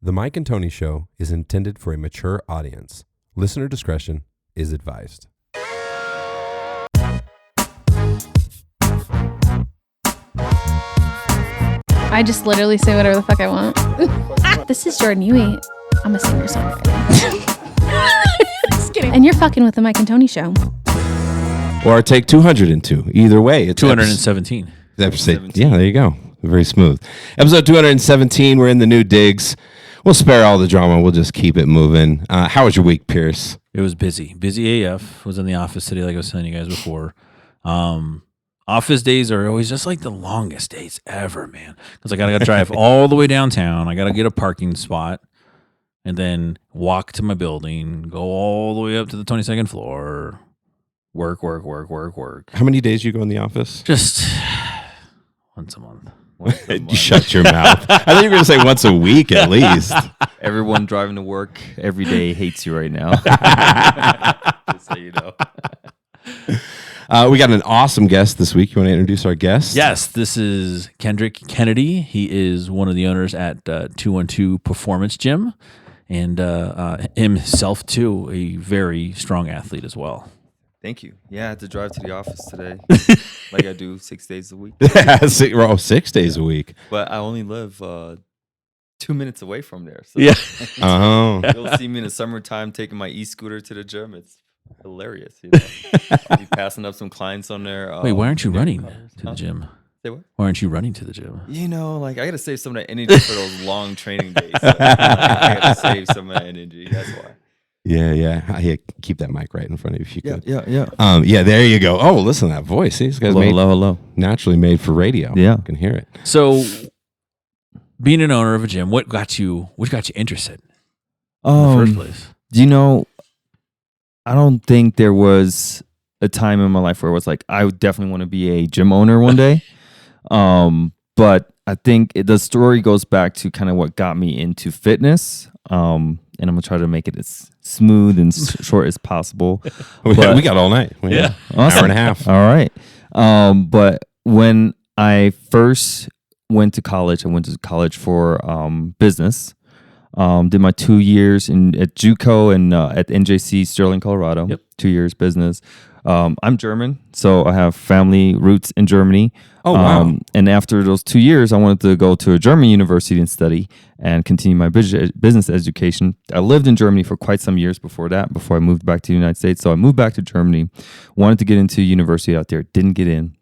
The Mike and Tony Show is intended for a mature audience. Listener discretion is advised. I just literally say whatever the fuck I want. This is Jordan Huey. I'm a singer-songwriter. Just kidding. And you're fucking with the Mike and Tony Show. Or take 202. Either way. It's 217. Episode, yeah, there you go. Very smooth. Episode 217. We're in the new digs. We'll spare all the drama. We'll just keep it moving. How was your week, Pierce? It was busy. Busy AF. Was in the office today, like I was telling you guys before. Office days are always just like the longest days ever, man. Because I gotta drive all the way downtown. I gotta get a parking spot, and then walk to my building. Go all the way up to the 22nd floor. Work. How many days you go in the office? Just once a month. You shut your mouth. I thought you were going to say once a week at least. Everyone driving to work every day hates you right now. Just so you know. We got an awesome guest this week. You want to introduce our guest? Yes, this is Kendrick Kennedy. He is one of the owners at 212 Performance Gym, and himself too, a very strong athlete as well. Thank you. Yeah, I had to drive to the office today, like I do 6 days a week. 6 days a week. But I only live 2 minutes away from there. So Yeah. You'll see me in the summertime taking my e-scooter to the gym. It's hilarious. You know? I'll be passing up some clients on there. Wait, why aren't you running to the gym? Say what? Why aren't you running to the gym? You know, like I got to save some of that energy for those long training days. So, I got to save some of that energy. That's why. Yeah. Keep that mic right in front of you if you could. Yeah. There you go. Oh, listen to that voice. These guys Hello. naturally made for radio. Yeah. You can hear it. So, being an owner of a gym, what got you interested in the first place? You know, I don't think there was a time in my life where it was like, I would definitely want to be a gym owner one day. But I think the story goes back to kind of what got me into fitness. And I'm going to try to make it as smooth and short as possible. We got all night. Yeah. Awesome. Hour and a half. All right. But when I first went to college, I went to college for business. Did my 2 years at JUCO and at NJC Sterling, Colorado. Yep. 2 years business. I'm German, so I have family roots in Germany. Oh, wow. And after those 2 years, I wanted to go to a German university and study and continue my business education. I lived in Germany for quite some years before that, before I moved back to the United States. So I moved back to Germany, wanted to get into university out there, didn't get in.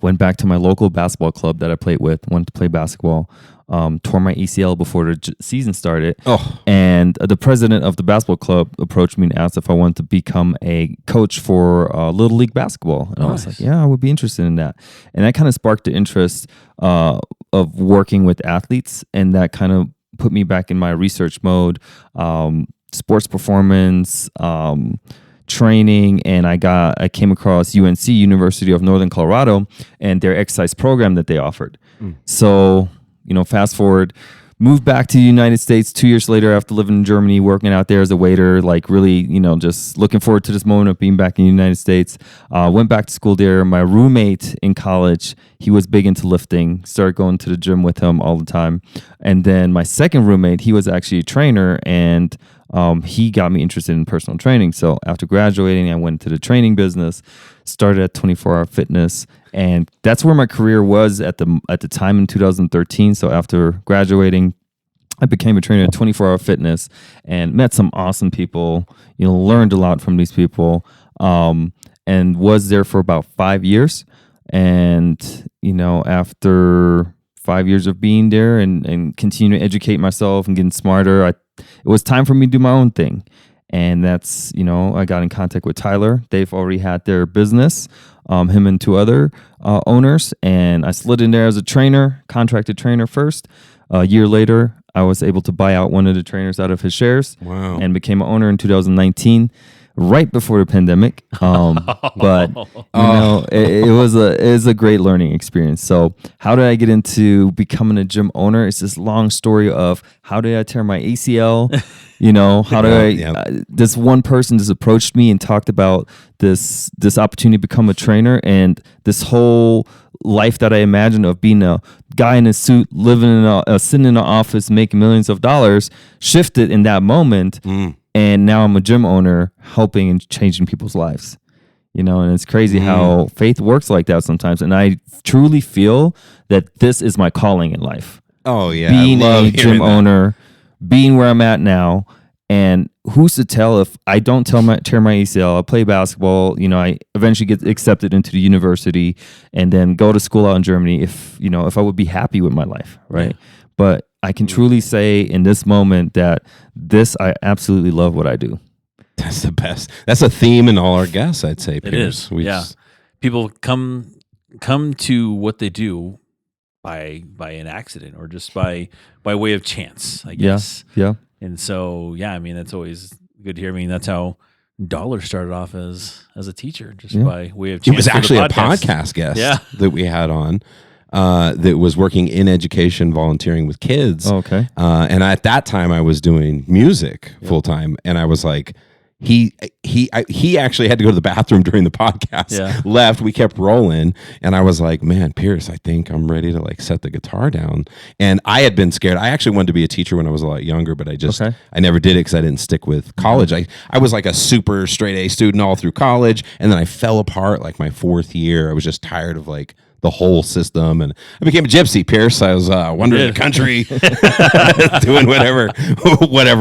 Went back to my local basketball club that I played with, wanted to play basketball. Tore my ACL before the season started. Oh. And the president of the basketball club approached me and asked if I wanted to become a coach for Little League basketball. And I was like, yeah, I would be interested in that. And that kind of sparked the interest of working with athletes. And that kind of put me back in my research mode, sports performance, training, and I came across UNC, University of Northern Colorado, and their exercise program that they offered. So, fast forward, moved back to the United States 2 years later after living in Germany, working out there as a waiter, like really, just looking forward to this moment of being back in the United States. Went back to school there. My roommate in college, he was big into lifting, started going to the gym with him all the time. And then my second roommate, he was actually a trainer, and he got me interested in personal training. So after graduating, I went into the training business, started at 24 Hour Fitness, and that's where my career was at the time in 2013. So after graduating, I became a trainer at 24 Hour Fitness and met some awesome people, learned a lot from these people, and was there for about 5 years. And, after 5 years of being there and continuing to educate myself and getting smarter, it was time for me to do my own thing. And that's, I got in contact with Tyler. They've already had their business, him and two other owners. And I slid in there as a trainer, contracted trainer first. A year later, I was able to buy out one of the trainers out of his shares. Wow. And became an owner in 2019. Right before the pandemic, but it was a great learning experience. So, how did I get into becoming a gym owner? It's this long story of how did I tear my ACL? How did I? This one person just approached me and talked about this opportunity to become a trainer, and this whole life that I imagined of being a guy in a suit, living in sitting in an office, making millions of dollars, shifted in that moment. And now I'm a gym owner, helping and changing people's lives. And it's crazy how faith works like that sometimes. And I truly feel that this is my calling in life. Oh yeah, being I love a gym owner, being where I'm at now. And who's to tell if I don't tear my ACL, I play basketball, I eventually get accepted into the university and then go to school out in Germany if I would be happy with my life, right? Yeah. But I can truly say in this moment that I absolutely love what I do. That's the best. That's a theme in all our guests, I'd say. Pierce. It is. People come to what they do by an accident or just by way of chance, I guess. Yeah. And so, that's always good to hear. That's how Dollar started off as a teacher, just by way of chance. It was actually a podcast guest that we had on that was working in education, volunteering with kids. Oh, okay. And at that time, I was doing music full time, and I was like, he actually had to go to the bathroom during the podcast. Yeah. Left. We kept rolling, and I was like, "Man, Pierce, I think I'm ready to set the guitar down." And I had been scared. I actually wanted to be a teacher when I was a lot younger, but I never did it because I didn't stick with college. I was like a super straight A student all through college, and then I fell apart my 4th year. I was just tired of the whole system, and I became a gypsy, Pierce. I was wandering the country, doing whatever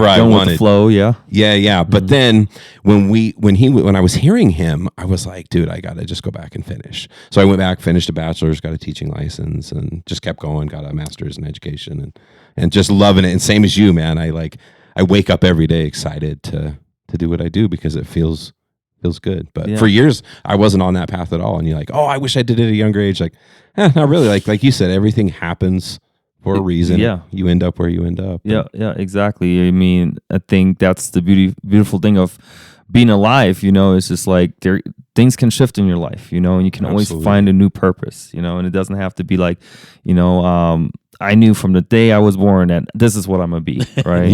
I wanted. With the flow, yeah. But then when I was hearing him, I was like, dude, I gotta just go back and finish. So I went back, finished a bachelor's, got a teaching license, and just kept going. Got a master's in education, and just loving it. And same as you, man. I wake up every day excited to do what I do because it feels good. But for years I wasn't on that path at all. And you're like, oh, I wish I did it at a younger age. Not really. Like you said, everything happens for a reason. Yeah. You end up where you end up. Yeah, exactly. I think that's the beautiful thing of being alive, it's just things can shift in your life, and you can always find a new purpose, and it doesn't have to be I knew from the day I was born that this is what I'm gonna be, right?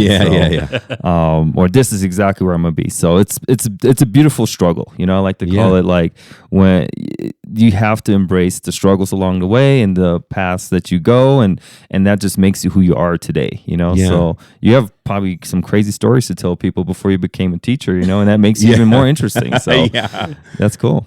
Or this is exactly where I'm gonna be. So it's a beautiful struggle, I like to call it when you have to embrace the struggles along the way and the paths that you go, and that just makes you who you are today, So you have probably some crazy stories to tell people before you became a teacher, and that makes you even more interesting. So that's cool.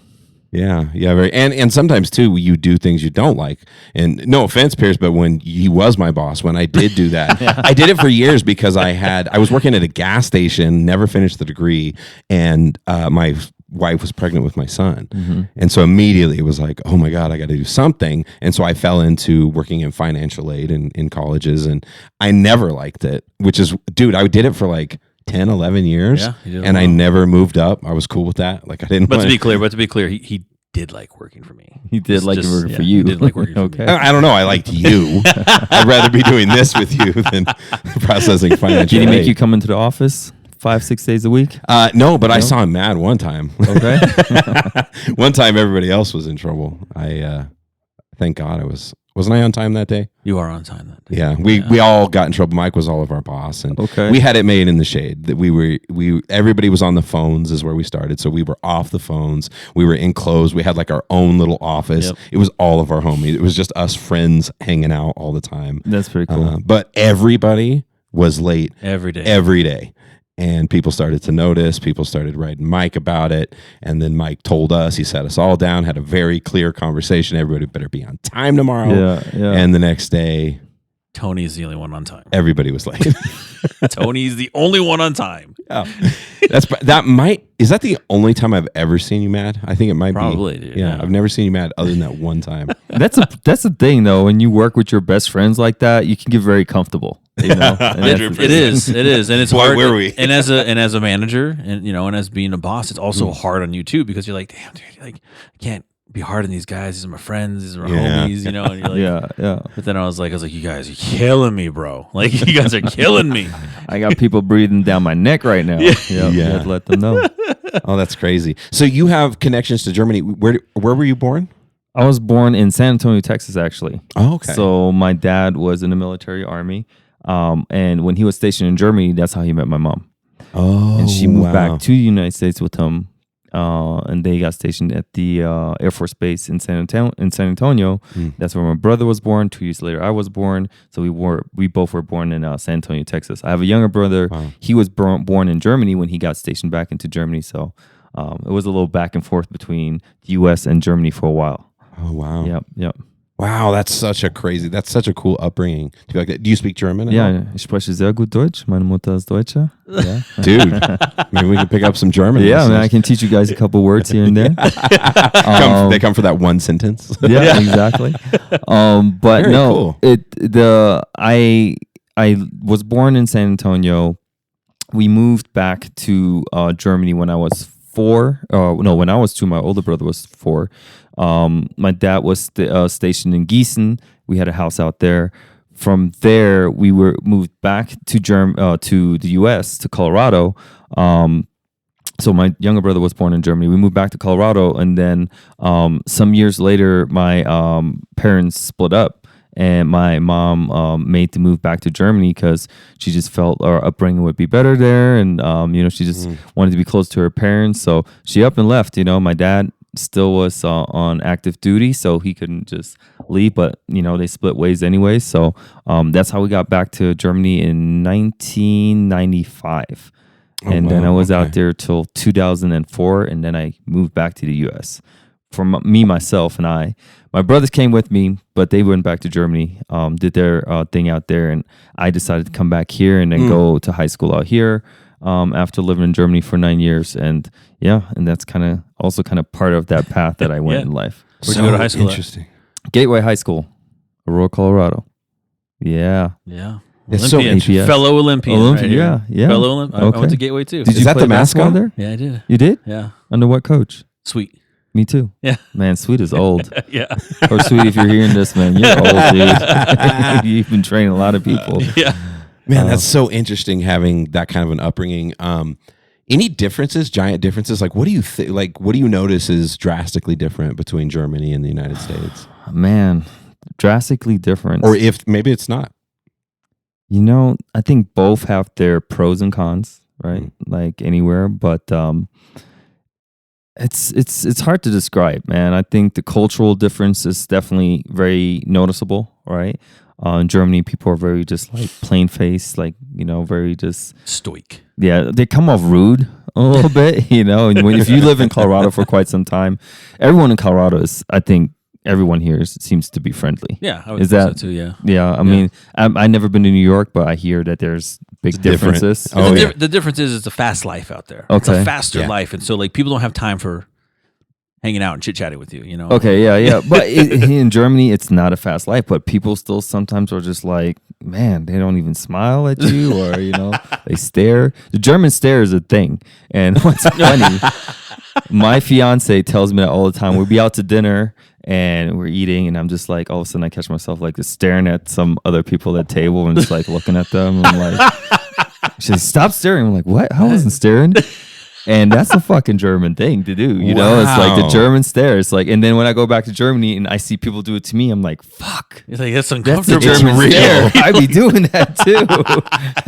Yeah, very, and sometimes too, you do things you don't like. And no offense, Pierce, but when he was my boss, when I did do that, I did it for years because I was working at a gas station, never finished the degree, and my wife was pregnant with my son, and so immediately it was like, oh my God, I got to do something. And so I fell into working in financial aid in colleges, and I never liked it. Which is, dude, I did it for 10, 11 years, and I never moved up. I was cool with that. I didn't. But to be clear, he did like working for me. He did working for you. He did like working for me. I don't know. I liked you. I'd rather be doing this with you than processing financial. Did he make you come into the office 5-6 days a week? No, but I saw him mad one time. Okay. One time, everybody else was in trouble. Thank God Wasn't I on time that day? You are on time that day. Yeah, we all got in trouble. Mike was all of our boss, and we had it made in the shade that everybody was on the phones is where we started. So we were off the phones. We were enclosed. We had our own little office. Yep. It was all of our homies. It was just us friends hanging out all the time. That's pretty cool. But everybody was late every day. And people started to notice. People started writing Mike about it. And then Mike told us, he sat us all down, had a very clear conversation. Everybody better be on time tomorrow. Yeah. And the next day, Tony's the only one on time. Everybody was late. Tony's the only one on time. Yeah. Is that the only time I've ever seen you mad? I think it might Probably, be. Dude, yeah, I've never seen you mad other than that one time. That's the thing though. When you work with your best friends like that, you can get very comfortable. It is, and it's hard. Where we? And as a manager, and as being a boss, it's also hard on you too because you're like, damn, dude, I can't be hard on these guys. These are my friends. These are my homies. And you're like, yeah. But then I was like, you guys are killing me, bro. You guys are killing me. I got people breathing down my neck right now. Yeah. You have to let them know. Oh, that's crazy. So you have connections to Germany. Where were you born? I was born in San Antonio, Texas, actually. Oh, okay. So my dad was in the military army. And when he was stationed in Germany, that's how he met my mom. Oh, and she moved back to the United States with him. and they got stationed at the Air Force Base in San Antonio. That's where my brother was born. 2 years later, I was born. So we both were born in San Antonio, Texas. I have a younger brother. Wow. He was born in Germany when he got stationed back into Germany. So it was a little back and forth between the U.S. and Germany for a while. Oh wow! Yep. Wow, that's such a cool upbringing. Do you speak German? Yeah, ich spreche sehr gut Deutsch. Meine Mutter ist Deutsche. Yeah. Dude, maybe we can pick up some German. Yeah, man, I can teach you guys a couple words here and there. They come for that one sentence. Yeah, exactly. But very no, cool. I was born in San Antonio. We moved back to Germany when I was 4. When I was 2. My older brother was 4. My dad was stationed in Gießen. We had a house out there. From there, we were moved back to the U.S. to Colorado. So my younger brother was born in Germany. We moved back to Colorado, and then some years later, my parents split up, and my mom made the move back to Germany because she just felt our upbringing would be better there, and she just wanted to be close to her parents. So she up and left. My dad still was on active duty, so he couldn't just leave, but they split ways anyway. So that's how we got back to Germany in 1995. And then I was out there till 2004, and then I moved back to the US. For myself and I, my brothers came with me, but they went back to Germany, did their thing out there, and I decided to come back here and then go to high school out here. After living in Germany for 9 years, and that's kind of part of that path that I went in life. Where'd you go to high school? Interesting. Gateway High School, Aurora, Colorado. Yeah. It's Olympian. so Fellow Olympian. Right here. Yeah. Fellow Olympian. Okay. I went to Gateway too. Did Is you that play the mascot basketball there? Yeah, I did. You did? Yeah. Under what coach? Sweet. Me too. Yeah. Man, Sweet is old. Yeah. Or Sweet, if you're hearing this, man, you're old, dude. You've been training a lot of people. Yeah. Man, that's so interesting having that kind of an upbringing. Any differences, giant differences? Like, what do you what do you notice is drastically different between Germany and the United States? Man, drastically different. Or if maybe it's not. I think both have their pros and cons, right? Like anywhere, but it's hard to describe, man. I think the cultural difference is definitely very noticeable, right? In Germany, people are very just like plain faced, like, very just stoic. Yeah, they come off rude a little bit, and if you live in Colorado for quite some time, everyone in Colorado is, I think, everyone here seems to be friendly. Yeah, I would think so too. Yeah. Yeah, I mean, I've never been to New York, but I hear that there's big differences. The difference is it's a fast life out there. Okay. It's a faster life, and so like people don't have time for hanging out and chit chatting with you. Okay, yeah. But in Germany, it's not a fast life, but people still sometimes are just like, man, they don't even smile at you, or they stare. The German stare is a thing, and what's funny, my fiance tells me that all the time. We'll be out to dinner and we're eating, and I'm just like, all of a sudden I catch myself like just staring at some other people at the table and just like looking at them. I'm like, she says, stop staring. I'm like, what? I wasn't staring. And that's a fucking German thing to do, It's like the German stare. It's like, and then when I go back to Germany and I see people do it to me, I'm like, fuck. It's like, that's That's uncomfortable. the German stare. I'd be doing that too.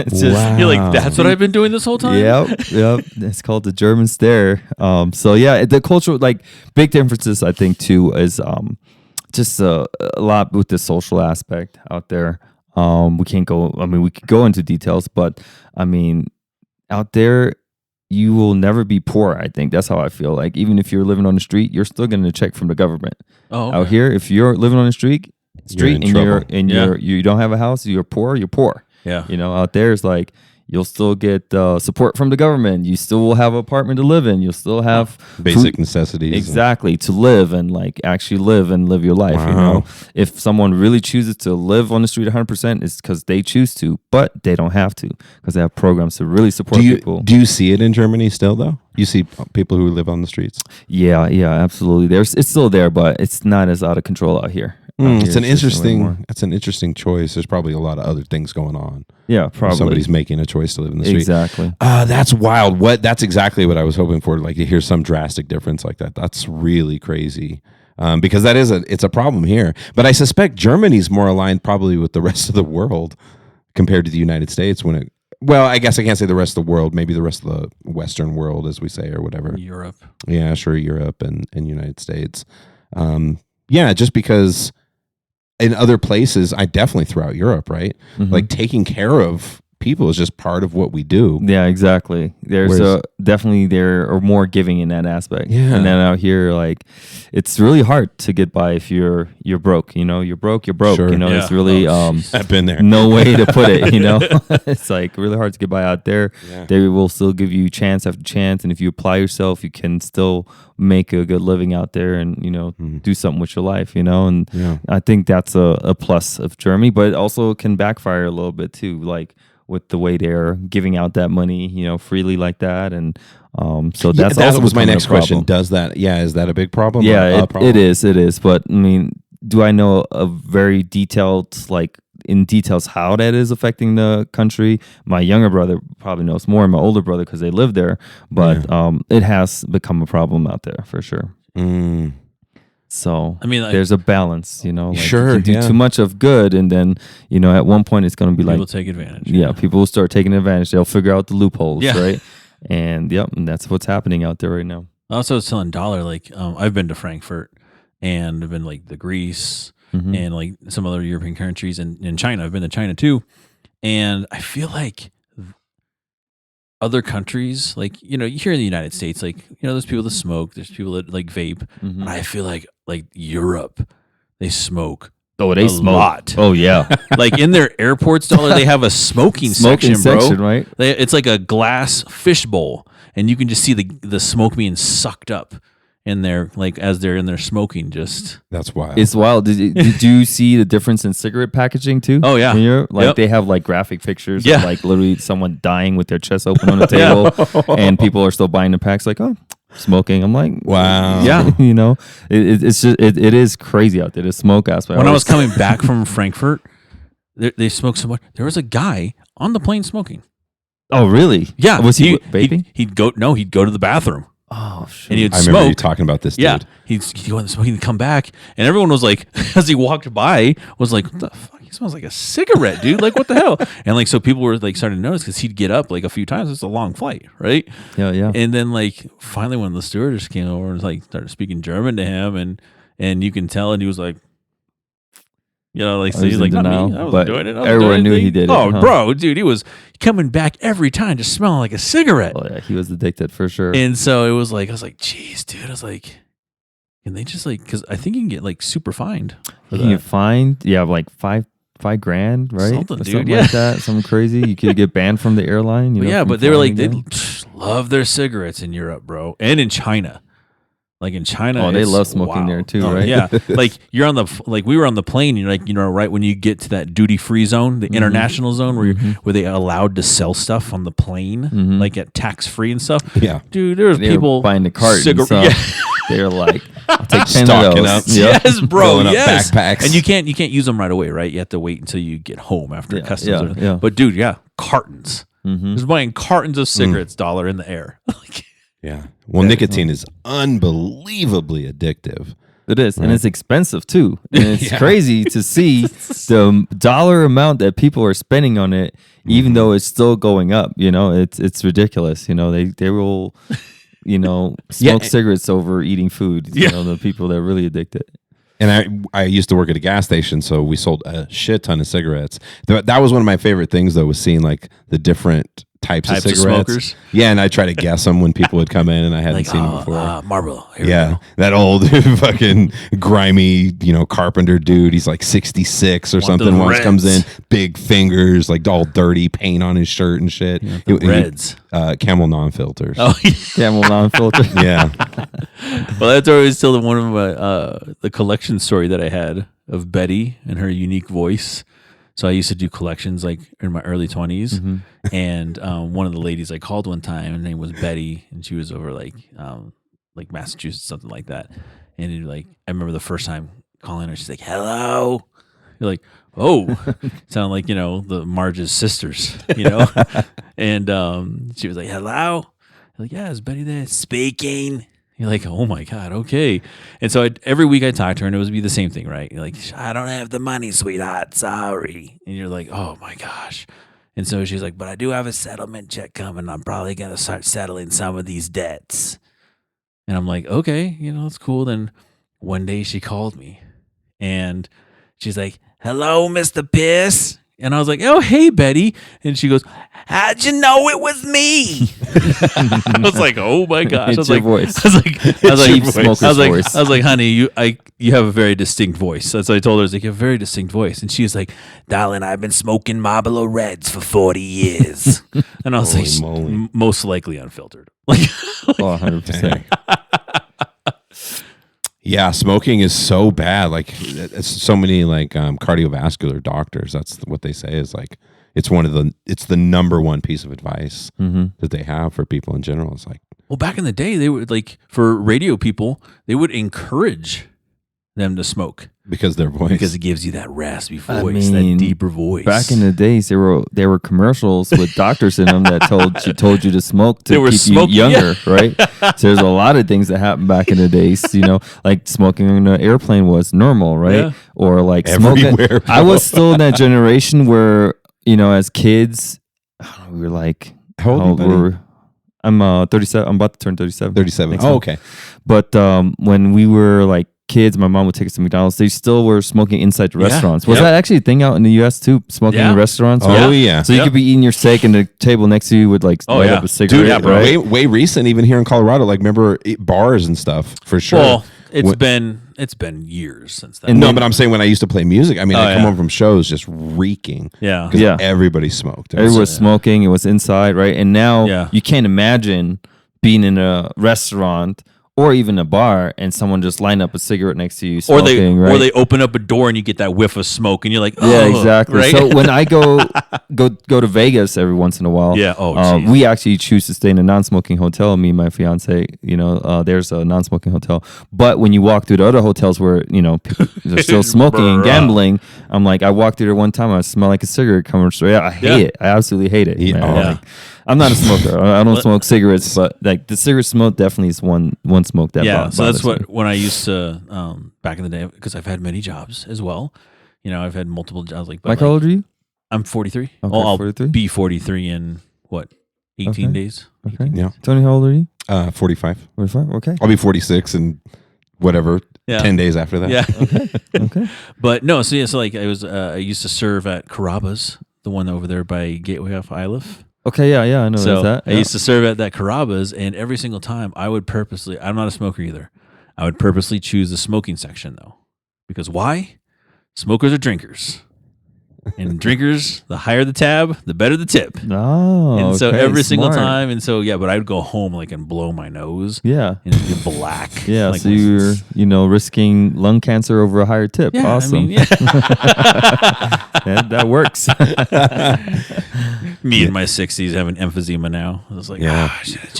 It's just, You're like, that's what I've been doing this whole time? Yep. It's called the German stare. So yeah, the cultural, like, big differences, I think, too, is just a lot with the social aspect out there. We could go into details, but I mean, out there, you will never be poor. I think that's how I feel. Like, even if you're living on the street, you're still getting a check from the government. Oh, okay. Out here, if you're living on the street in trouble. you don't have a house, you're poor. Yeah. Out there is like, you'll still get support from the government. You still will have an apartment to live in. You'll still have basic necessities. Exactly, to live and like actually live your life. Wow. If someone really chooses to live on the street 100%, it's because they choose to, but they don't have to because they have programs to really support people. Do you see it in Germany still though? You see people who live on the streets? Yeah, absolutely. It's still there, but it's not as out of control out here. It's an interesting choice. There's probably a lot of other things going on. Yeah, probably. Somebody's making a choice to live in the street. Exactly. That's wild. That's exactly what I was hoping for. Like, to hear some drastic difference like that. That's really crazy. Because it's a problem here. But I suspect Germany's more aligned probably with the rest of the world compared to the United States well, I guess I can't say the rest of the world. Maybe the rest of the Western world, as we say, or whatever. Europe. Yeah, sure, Europe and United States. Yeah, just because in other places, I definitely throughout Europe, right? Mhm. Like taking care of people is just part of what we do. Yeah, exactly. There's definitely there are more giving in that aspect. Yeah. And then out here, like, it's really hard to get by if you're broke. You know, you're broke. Sure. You know, Yeah. it's really I've been there. no way to put it. You know, it's like really hard to get by out there. Yeah. They will still give you chance after chance, and if you apply yourself, you can still make a good living out there, and do something with your life. You know, and Yeah. I think that's a plus of Germany, but it also can backfire a little bit too. Like, with the way they're giving out that money, freely like that, and so that was my becoming next a problem. question. Does that? Yeah, is that a big problem? Yeah, or a problem? it is. But I mean, do I know a very detailed, like in details, how that is affecting the country? My younger brother probably knows more, and my older brother because they live there. But it has become a problem out there for sure. Mm. So I mean, like, there's a balance, like Sure, you can do yeah. too much of good, and then at one point it's going to be people like, take advantage. yeah, people will start taking advantage. They'll figure out the loopholes, Yeah. right? And and that's what's happening out there right now. I also was telling Dollar, like, I've been to Frankfurt and I've been like the Greece Mhm. and like some other European countries and in China. I've been to China too. And I feel like other countries, like, here in the United States, like, there's people that smoke, there's people that like vape. Mhm. And I feel like Europe, they smoke. Oh, they a smoke. lot. Oh yeah, Like in their airports, Dollar, they have a smoking section, bro. right? It's like a glass fishbowl, and you can just see the smoke being sucked up in there, like as they're in there smoking. Just That's wild. It's wild. Did you see the difference in cigarette packaging too? Oh, yeah. In Europe? Like Yep. they have like graphic pictures Yeah. of like literally someone dying with their chest open on the table, and people are still buying the packs. Like, oh, smoking. I'm like, Wow. Yeah. it's just it is crazy out there. The smoke aspect. when I was coming back from Frankfurt, they smoked so much. There was a guy on the plane smoking. Oh really? Yeah, Was he vaping? He'd go to the bathroom Oh shit. and he'd I remember you smoke. talking about this, dude. Yeah, he'd go in the smoking and come back, and everyone was like, as he walked by, was like, "What the fuck? He smells like a cigarette, dude! Like, what the hell?" And like, so people were like starting to notice because he'd get up like a few times. It's a long flight, right? Yeah. And then like finally, when the stewardess came over and like started speaking German to him, and you can tell, and he was like, like, so he's he's in like, not denial, me. I wasn't but doing it. I wasn't everyone doing knew he anything." did it, Oh, huh? bro, dude, he was coming back every time, just smelling like a cigarette. Oh yeah, he was addicted for sure. And so it was like, I was like, geez, dude. I was like, can they just like, because I think you can get like super fined for You can that. find like $5,000, right? Something, Or dude, something yeah. like that. Something crazy. You could get banned from the airline. But yeah, from but they were like, flying they again. love their cigarettes in Europe, bro, and in China. Like in China, Oh, they it's love smoking there too, Oh, right? Yeah, like you're on we were on the plane. You're like, right when you get to that duty free zone, the international zone where they allowed to sell stuff on the plane, like at tax free and stuff. Yeah. Dude, there was They people were buying the cart. Yeah. They're like, I'll take 10 Stocking of up. those. Yep. Yes, bro. Filling up Yes, backpacks. and you can't use them right away, right? You have to wait until you get home after Yeah, customs. yeah. But dude, yeah, cartons. Mhm. Just buying cartons of cigarettes, dollar in the air. Like, Yeah. Well, nicotine is unbelievably addictive. It is, and it's expensive too. And it's Yeah. crazy to see the dollar amount that people are spending on it, even though it's still going up. It's ridiculous. They will, smoke cigarettes over eating food. Yeah. The people that are really addicted. And I used to work at a gas station, so we sold a shit ton of cigarettes. That was one of my favorite things, though, was seeing like the different types of Types of cigarettes. smokers? Yeah, and I try to guess them when people would come in, and I hadn't like seen them before. Marlboro. Here we Yeah, go. that old fucking grimy, carpenter dude. He's like 66 or Want something. the Once comes in, Reds. big fingers, like all dirty, paint on his shirt and shit. The Reds. Camel non-filters. Oh, Camel non-filter. Yeah, well, that's always still one of my the collection story that I had of Betty and her unique voice. So I used to do collections like in my early 20s, and one of the ladies I called one time, her name was Betty, and she was over like Massachusetts, something like that. And I remember the first time calling her, she's like, "Hello." You're like, "Oh," sound like the Marge's sisters, And she was like, "Hello." You're like, "Yeah, is Betty there?" "Speaking." You're like, "Oh my God, okay." And so every week I talked to her, and it would be the same thing, right? You're like, "I don't have the money, sweetheart. Sorry." And you're like, "Oh my gosh." And so she's like, but I do have a settlement check coming. I'm probably going to start settling some of these debts. And I'm like, okay, that's cool. Then one day she called me and she's like, hello, Mr. Pierce. And I was like, oh, hey, Betty. And she goes, how'd you know it was me? I was like, oh my gosh. It's your voice. I was voice. like, honey, you have a very distinct voice. So I told her, I was like, you have a very distinct voice. And she was like, darling, I've been smoking Marlboro Reds for 40 years. And I was like, most likely unfiltered. Like, 100%. Yeah, smoking is so bad. Like, it's so many like cardiovascular doctors. That's what they say is like it's the number one piece of advice that they have for people in general. It's like, well, back in the day, they would like for radio people, they would encourage them to smoke because their voice, because it gives you that raspy voice, that deeper voice. Back in the days, there were commercials with doctors in them that told you to smoke to keep you younger, right? So there's a lot of things that happened back in the days. Like smoking in an airplane was normal, right? Yeah. Or like smoking. I was still in that generation where as kids, we were like, how old were you? I'm 37. I'm about to turn 37. 37. Oh, okay. But when we were like kids, my mom would take us to McDonald's. They still were smoking inside the restaurants. Was that actually a thing out in the U.S. too? Smoking in restaurants? Oh, yeah. So you could be eating your steak and the table next to you would like light up a cigarette. Dude, yeah, bro. Right? Way recent, even here in Colorado. Like, remember bars and stuff for sure. Well, it's been years since then. No, but I'm saying when I used to play music, I mean, I come home from shows just reeking. Yeah. Because everybody smoked. Everyone was smoking. It was inside, right? And now you can't imagine being in a restaurant or even a bar and someone just line up a cigarette next to you smoking, or they open up a door and you get that whiff of smoke and you're like, oh, yeah, exactly. Right? So when I go to Vegas every once in a while, we actually choose to stay in a non-smoking hotel. Me and my fiance, there's a non-smoking hotel. But when you walk through the other hotels where people are still smoking and gambling, I'm like, I walked through there one time, I smell like a cigarette coming straight out. I hate it. I absolutely hate it. Like, I'm not a smoker. I don't smoke cigarettes, but like the cigarette smoke definitely is one smoke that. So that's when I used to back in the day, because I've had many jobs as well. I've had multiple jobs. How old are you? I'm 43. Okay, I'll 43? be 43 in 18 days. Okay. 18. Yeah. Tony, how old are you? 45. 45. Okay. I'll be 46 in whatever 10 days after that. Yeah. Okay. But no, so like I used to serve at Carrabba's, the one over there by Gateway off Iliff. Okay, yeah, I know that. I used to serve at that Carrabba's, and every single time I would purposely, I'm not a smoker either, I would purposely choose the smoking section though. Because why? Smokers are drinkers. And drinkers, the higher the tab, the better the tip. Oh, and so okay, every single smart. time, and so but I would go home like and blow my nose. Yeah, and it'd be black. Yeah, like, so you're risking lung cancer over a higher tip. Yeah, awesome. I mean, yeah. that works. Me in my 60s having emphysema now. I was like,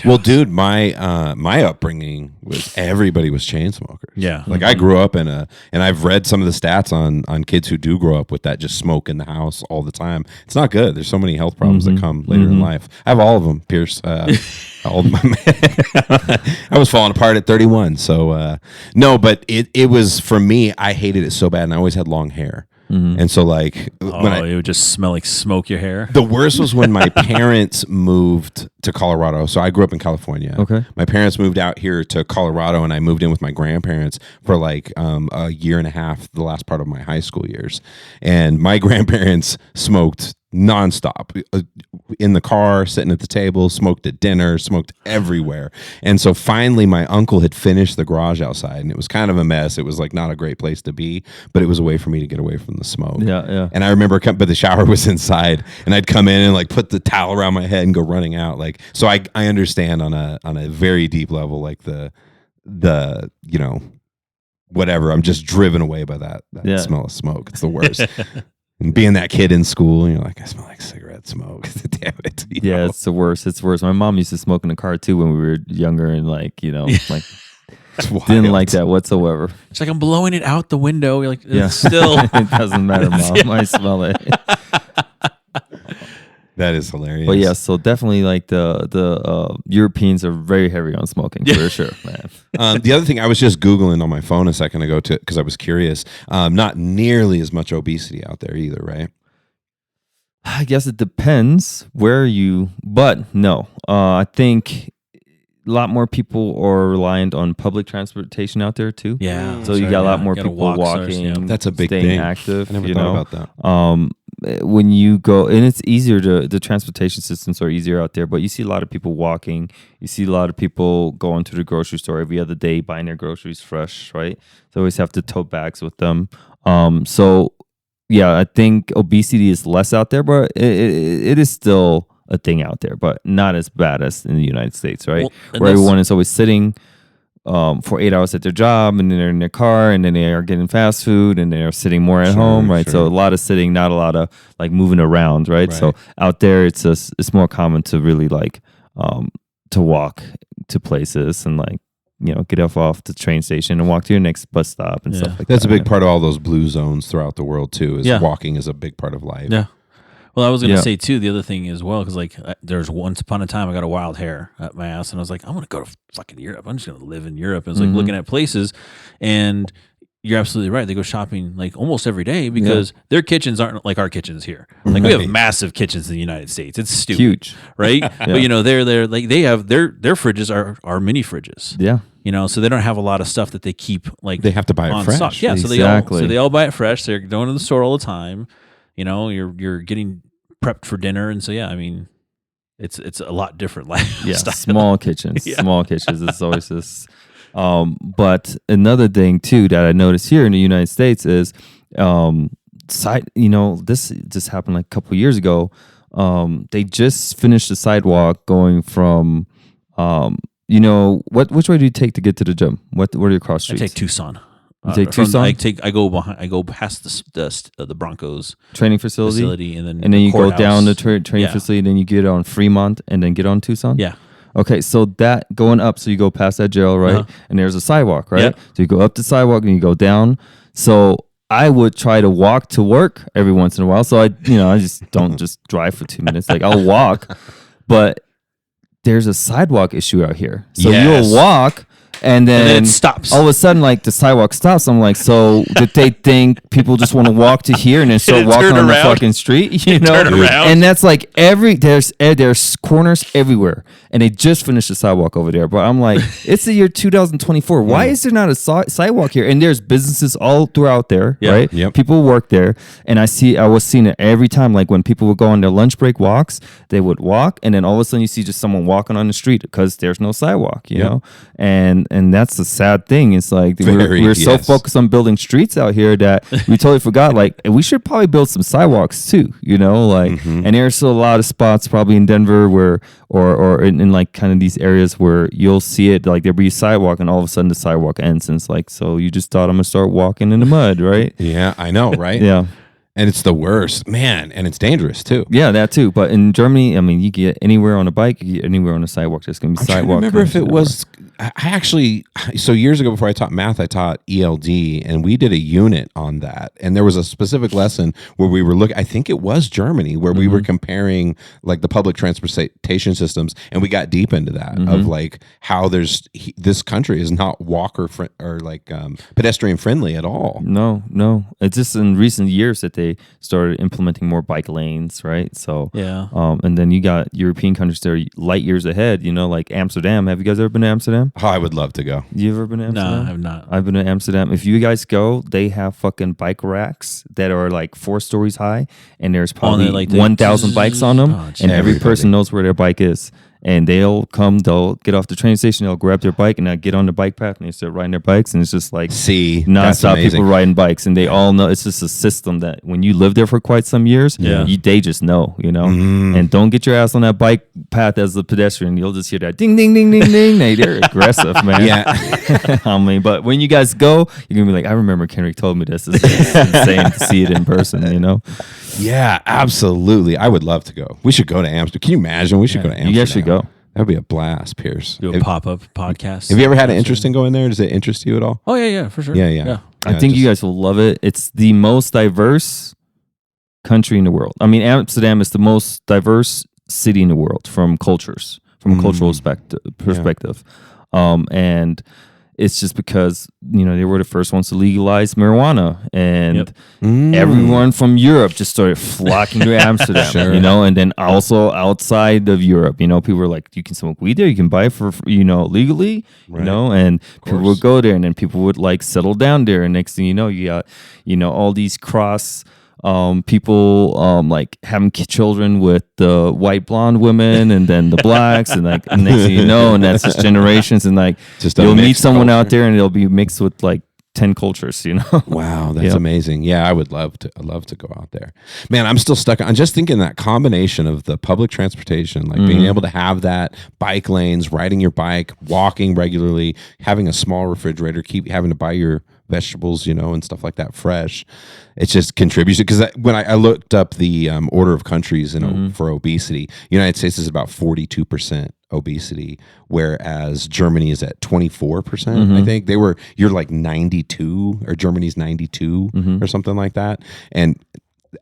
well, dude, my my upbringing was everybody was chain smokers. Yeah, like I grew up and I've read some of the stats on kids who do grow up with that, just smoke in the house all the time. It's not good. There's so many health problems that come later in life. I have all of them, Pierce. I was falling apart at 31. So no, but it was, for me, I hated it so bad, and I always had long hair. And so like when it would just smell like smoke your hair. The worst was when my parents moved to Colorado. So I grew up in California. Okay. My parents moved out here to Colorado, and I moved in with my grandparents for like a year and a half, the last part of my high school years. And my grandparents smoked nonstop in the car, sitting at the table, smoked at dinner, smoked everywhere. And so finally my uncle had finished the garage outside, and it was kind of a mess. It was like not a great place to be, but it was a way for me to get away from the smoke. Yeah. And I remember but the shower was inside, and I'd come in and like put the towel around my head and go running out. Like, so I understand on a very deep level, like the whatever, I'm just driven away by that smell of smoke. It's the worst. And being that kid in school, you're like, I smell like cigarette smoke. Damn it. Yeah, it's the worst. It's worse. My mom used to smoke in the car too when we were younger, and like, like didn't like that whatsoever. It's like, I'm blowing it out the window. You're like, still. It doesn't matter, Mom. I smell it. That is hilarious. But yeah, so definitely like the Europeans are very heavy on smoking for sure, man. The other thing, I was just Googling on my phone a second ago because I was curious. Not nearly as much obesity out there either, right? I guess it depends where you, but no, I think a lot more people are reliant on public transportation out there too. Yeah. So you got a lot more people walking. That's a big staying thing. active. I never thought about that. When you go, and it's easier the transportation systems are easier out there, but you see a lot of people walking. You see a lot of people going to the grocery store every other day, buying their groceries fresh, right? They always have to tote bags with them. So yeah, I think obesity is less out there, but it is still a thing out there, but not as bad as in the United States, right? Well, where everyone is always sitting for 8 hours at their job, and then they're in their car, and then they are getting fast food, and they're sitting more at home, right? So a lot of sitting, not a lot of like moving around, right? So out there, it's more common to really like to walk to places and like, you know, get off the train station and walk to your next bus stop and stuff like that. That's a big part of all those blue zones throughout the world too. Is walking is a big part of life. Yeah. Well, I was going to say, too, the other thing as well, because, like, there's once upon a time I got a wild hair up my ass, and I was like, I want to go to fucking Europe. I'm just going to live in Europe. And it's like looking at places, and you're absolutely right. They go shopping, like, almost every day because their kitchens aren't like our kitchens here. Like, we have massive kitchens in the United States. It's stupid. Huge. Right? But, you know, they're like, they have their fridges are mini fridges. Yeah. You know, so they don't have a lot of stuff that they keep, like, they have to buy it fresh. Stock. Yeah, exactly. so they all buy it fresh. They're going to the store all the time. You know, you're getting prepped for dinner, and so I mean, it's a lot different lifestyle. Yeah, small kitchens. It's always this. But another thing too that I noticed here in the United States is, this just happened like a couple years ago. They just finished the sidewalk going from, which way do you take to get to the gym? What are your cross streets? I take Tucson. You take Tucson? I go past the Broncos training facility, and then you go down the training facility, and then you get on Fremont, and then get on Tucson. Yeah. Okay, so that going up, so you go past that jail, right? And there's a sidewalk, right? Yeah. So you go up the sidewalk and you go down. So I would try to walk to work every once in a while. So I just don't just drive for 2 minutes. Like I'll walk, but there's a sidewalk issue out here. So you'll walk. And then it stops. All of a sudden, like the sidewalk stops. I'm like, so did they think people just want to walk to here and then start walking on the fucking street? You know, and that's like there's corners everywhere, and they just finished the sidewalk over there. But I'm like, it's the year 2024. Why is there not a sidewalk here? And there's businesses all throughout there, right? Yep. People work there, and I was seeing it every time. Like when people would go on their lunch break walks, they would walk, and then all of a sudden you see just someone walking on the street because there's no sidewalk, you know, and that's the sad thing. It's like we're so focused on building streets out here that we totally forgot. Like we should probably build some sidewalks too. You know, like and there's still a lot of spots probably in Denver where or in like kind of these areas where you'll see it like there'll be a sidewalk and all of a sudden the sidewalk ends and it's like, so you just thought I'm gonna start walking in the mud, right? Yeah, I know, right? Yeah. And it's the worst, man, and it's dangerous too. Yeah, that too. But in Germany, I mean, you get anywhere on a bike, you get anywhere on a sidewalk. There's going to be sidewalk. I remember if it was. I actually, so years ago before I taught math, I taught ELD, and we did a unit on that. And there was a specific lesson where we were looking. I think it was Germany, where we were comparing like the public transportation systems, and we got deep into that of like how this country is not walker or like pedestrian friendly at all. No, it's just in recent years that they started implementing more bike lanes, right? So and then you got European countries that are light years ahead. You know, like Amsterdam. Have you guys ever been to Amsterdam? Oh, I would love to go. You ever been to Amsterdam? No, I have not. I've been to Amsterdam. If you guys go, they have fucking bike racks that are like 4 stories high, and there's probably like 1,000 bikes on them, and every person knows where their bike is. And they'll get off the train station, they'll grab their bike, and they'll get on the bike path, and they start riding their bikes, and it's just like nonstop people riding bikes, and they all know it's just a system that when you live there for quite some years, they just know, you know. And don't get your ass on that bike path as a pedestrian. You'll just hear that ding, ding, ding, ding, ding. They're aggressive, man. Yeah. I mean, but when you guys go, you're gonna be like, I remember Kendrick told me this. It's insane to see it in person, you know. Yeah, absolutely. I would love to go. We should go to Amsterdam. Can you imagine? We should go to Amsterdam. You guys should go. That'd be a blast, Pierce. Do a pop-up podcast. Have you ever had an interest in going there? Does it interest you at all? Oh, yeah, for sure. Yeah. I think you guys will love it. It's the most diverse country in the world. I mean, Amsterdam is the most diverse city in the world from cultures, from a cultural perspective. And it's just because they were the first ones to legalize marijuana, and Yep. everyone from Europe just started flocking to Amsterdam. Sure. And then also outside of Europe, people were like, you can smoke weed there, you can buy it for legally, Right. and people would go there, and then people would like settle down there, and next thing you know, you got all these cross people like having children with the white blonde women and then the blacks, and like and next thing you know, and that's just generations, and like Just a you'll meet mixed someone out culture. there and it'll be mixed with like 10 cultures. Wow, that's Yeah. amazing. Yeah, I would love to. I'd love to go out there. Man, I'm still stuck. I'm just thinking that combination of the public transportation, like being able to have that, bike lanes, riding your bike, walking regularly, having a small refrigerator, keep having to buy your vegetables, and stuff like that fresh. It just contributes because when I looked up the order of countries for obesity, United States is about 42% obesity, whereas Germany is at 24%. I think you're like 92, or Germany's 92 or something like that, and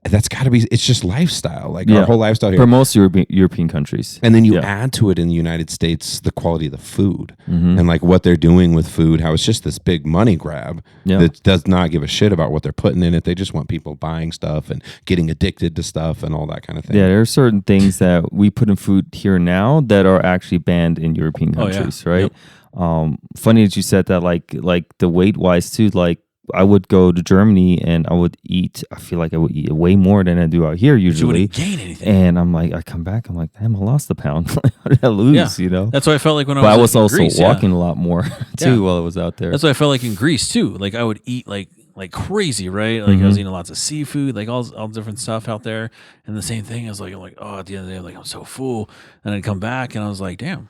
that's got to be. It's just lifestyle, like our whole lifestyle here. For most European countries. And then you add to it in the United States the quality of the food and like what they're doing with food, how it's just this big money grab that does not give a shit about what they're putting in it. They just want people buying stuff and getting addicted to stuff and all that kind of thing. Yeah, there are certain things that we put in food here now that are actually banned in European countries, right? Yep. Funny that you said that, like the weight wise too, like I would go to Germany and I would eat. I feel like I would eat way more than I do out here usually. You wouldn't gain anything. And I'm like, I come back, I'm like, damn, I lost a pound. How did I lose? That's what I felt like when but I was also in Greece, walking a lot more too while I was out there. That's what I felt like in Greece too. Like I would eat like crazy, right? Like I was eating lots of seafood, like all different stuff out there. And the same thing, I was like, oh, at the end of the day, like I'm so full. And I'd come back and I was like, damn,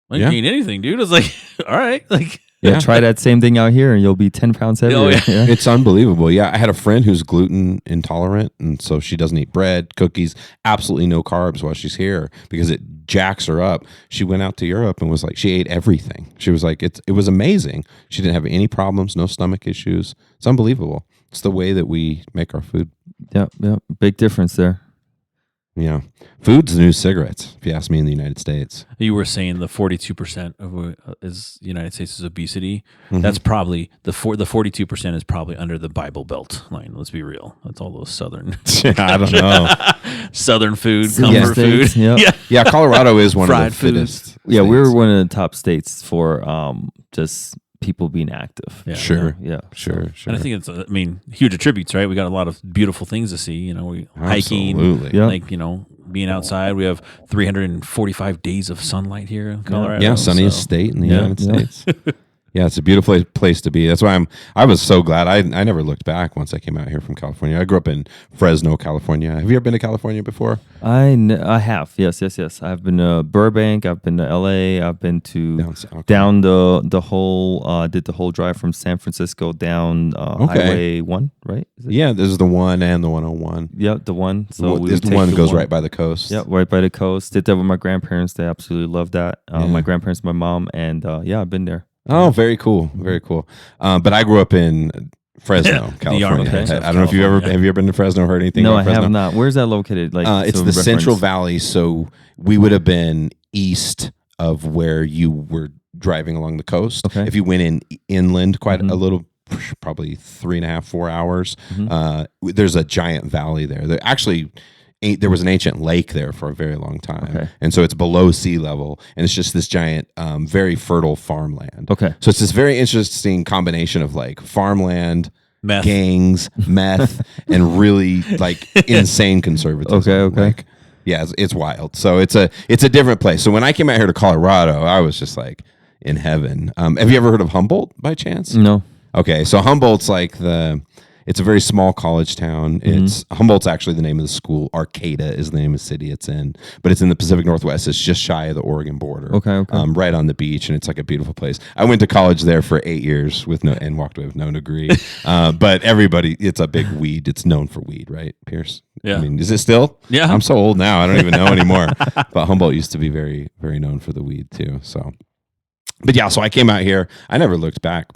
I didn't gain anything, dude. I was like, all right, like. Yeah, try that same thing out here and you'll be 10 pounds heavier. Oh, yeah. It's unbelievable. Yeah, I had a friend who's gluten intolerant, and so she doesn't eat bread, cookies, absolutely no carbs while she's here because it jacks her up. She went out to Europe and was like, she ate everything. She was like, it was amazing. She didn't have any problems, no stomach issues. It's unbelievable. It's the way that we make our food. Yeah, big difference there. Yeah, food's the new cigarettes, if you ask me, in the United States. You were saying the 42% of is the United States is obesity. That's probably the 42% is probably under the Bible Belt line. Let's be real. That's all those southern. I don't know. Southern food, Southern comfort food. states, yep. Yeah, Colorado is one Fried of the food. fittest. Yeah, we states. were one of the top states for just people being active. Yeah. Sure. Yeah. Sure. And I think it's, huge attributes, right? We got a lot of beautiful things to see. We hiking, Absolutely. Yeah. like being outside. We have 345 days of sunlight here in Colorado. Yeah, sunniest so- state in the Yeah, United yeah. States. Yeah, it's a beautiful place to be. That's why I was so glad. I never looked back once I came out here from California. I grew up in Fresno, California. Have you ever been to California before? I have. Yes. I've been to Burbank. I've been to LA. I've been to down the whole did the whole drive from San Francisco down Highway 1, right? Is it? Yeah, there's the 1 and the 101. Yeah, the one. So we This would take one the goes right by the coast. Yeah, right by the coast. Did that with my grandparents. They absolutely loved that. Yeah. My grandparents, my mom, and I've been there. Oh, very cool. Very cool. But I grew up in Fresno, California. armpits I of don't know if you California. have you ever been to Fresno, heard anything No, about I Fresno? have not. Where's that located? Like, It's so the Central reference. Valley, so we would have been east of where you were driving along the coast. Okay. If you went inland quite a little, probably 3.5, 4 hours, there's a giant valley there. There was an ancient lake there for a very long time. Okay. And so it's below sea level, and it's just this giant, very fertile farmland. Okay. So it's this very interesting combination of like farmland, Meth. gangs, meth, and really like insane conservatism. Okay. Like, yeah, it's wild. So it's a different place. So when I came out here to Colorado, I was just like in heaven. Have you ever heard of Humboldt by chance? No. Okay, so Humboldt's like it's a very small college town. It's Humboldt's actually the name of the school. Arcata is the name of the city it's in, but it's in the Pacific Northwest. It's just shy of the Oregon border. Okay. Right on the beach, and it's like a beautiful place. I went to college there for 8 years and walked away with no degree. But it's a big weed. It's known for weed, right, Pierce? Yeah. I mean, is it still? Yeah. I'm so old now. I don't even know anymore. But Humboldt used to be very, very known for the weed too. So, but yeah, so I came out here. I never looked back.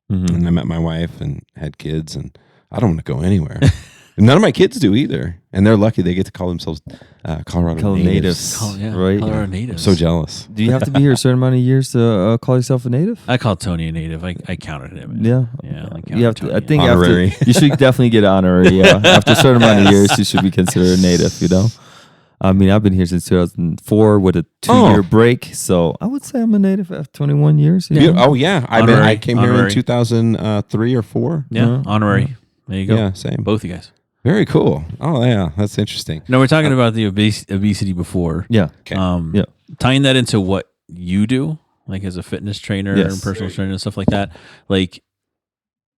And I met my wife and had kids, and I don't want to go anywhere. None of my kids do either, and they're lucky they get to call themselves Colorado natives. Right? Colorado natives. So jealous. Do you have to be here a certain amount of years to call yourself a native? I call Tony a native. I counted him. Yeah. I counted You have to. Tony I in. think Honorary. after you should definitely get honorary. Yeah, after a certain amount of years, you should be considered a native. You know. I mean, I've been here since 2004 with a 2-year break, so I would say I'm a native after 21 years. You know? Oh yeah, I came here in 2003 or 4. Yeah, honorary. There you go. Yeah, same. Both you guys. Very cool. Oh yeah, that's interesting. No, we're talking about the obesity before. Yeah. Okay. Yeah. Tying that into what you do, like as a fitness trainer Yes. and personal trainer and stuff like that. Like,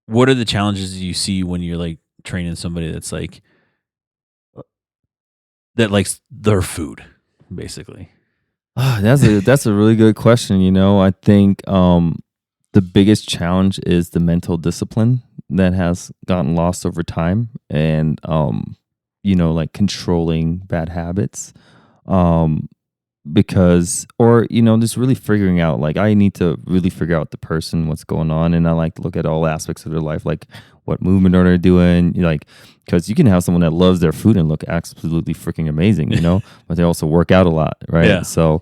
what are the challenges you see when you're like training somebody that's like that likes their food, basically? That's a really good question. You know, I think the biggest challenge is the mental discipline that has gotten lost over time, and you know, like controlling bad habits, because, or you know, just really figuring out, like, I need to really figure out the person, what's going on, and I like to look at all aspects of their life, like what movement are they doing, like, because you can have someone that loves their food and look absolutely freaking amazing, you know, but they also work out a lot, right? Yeah. So,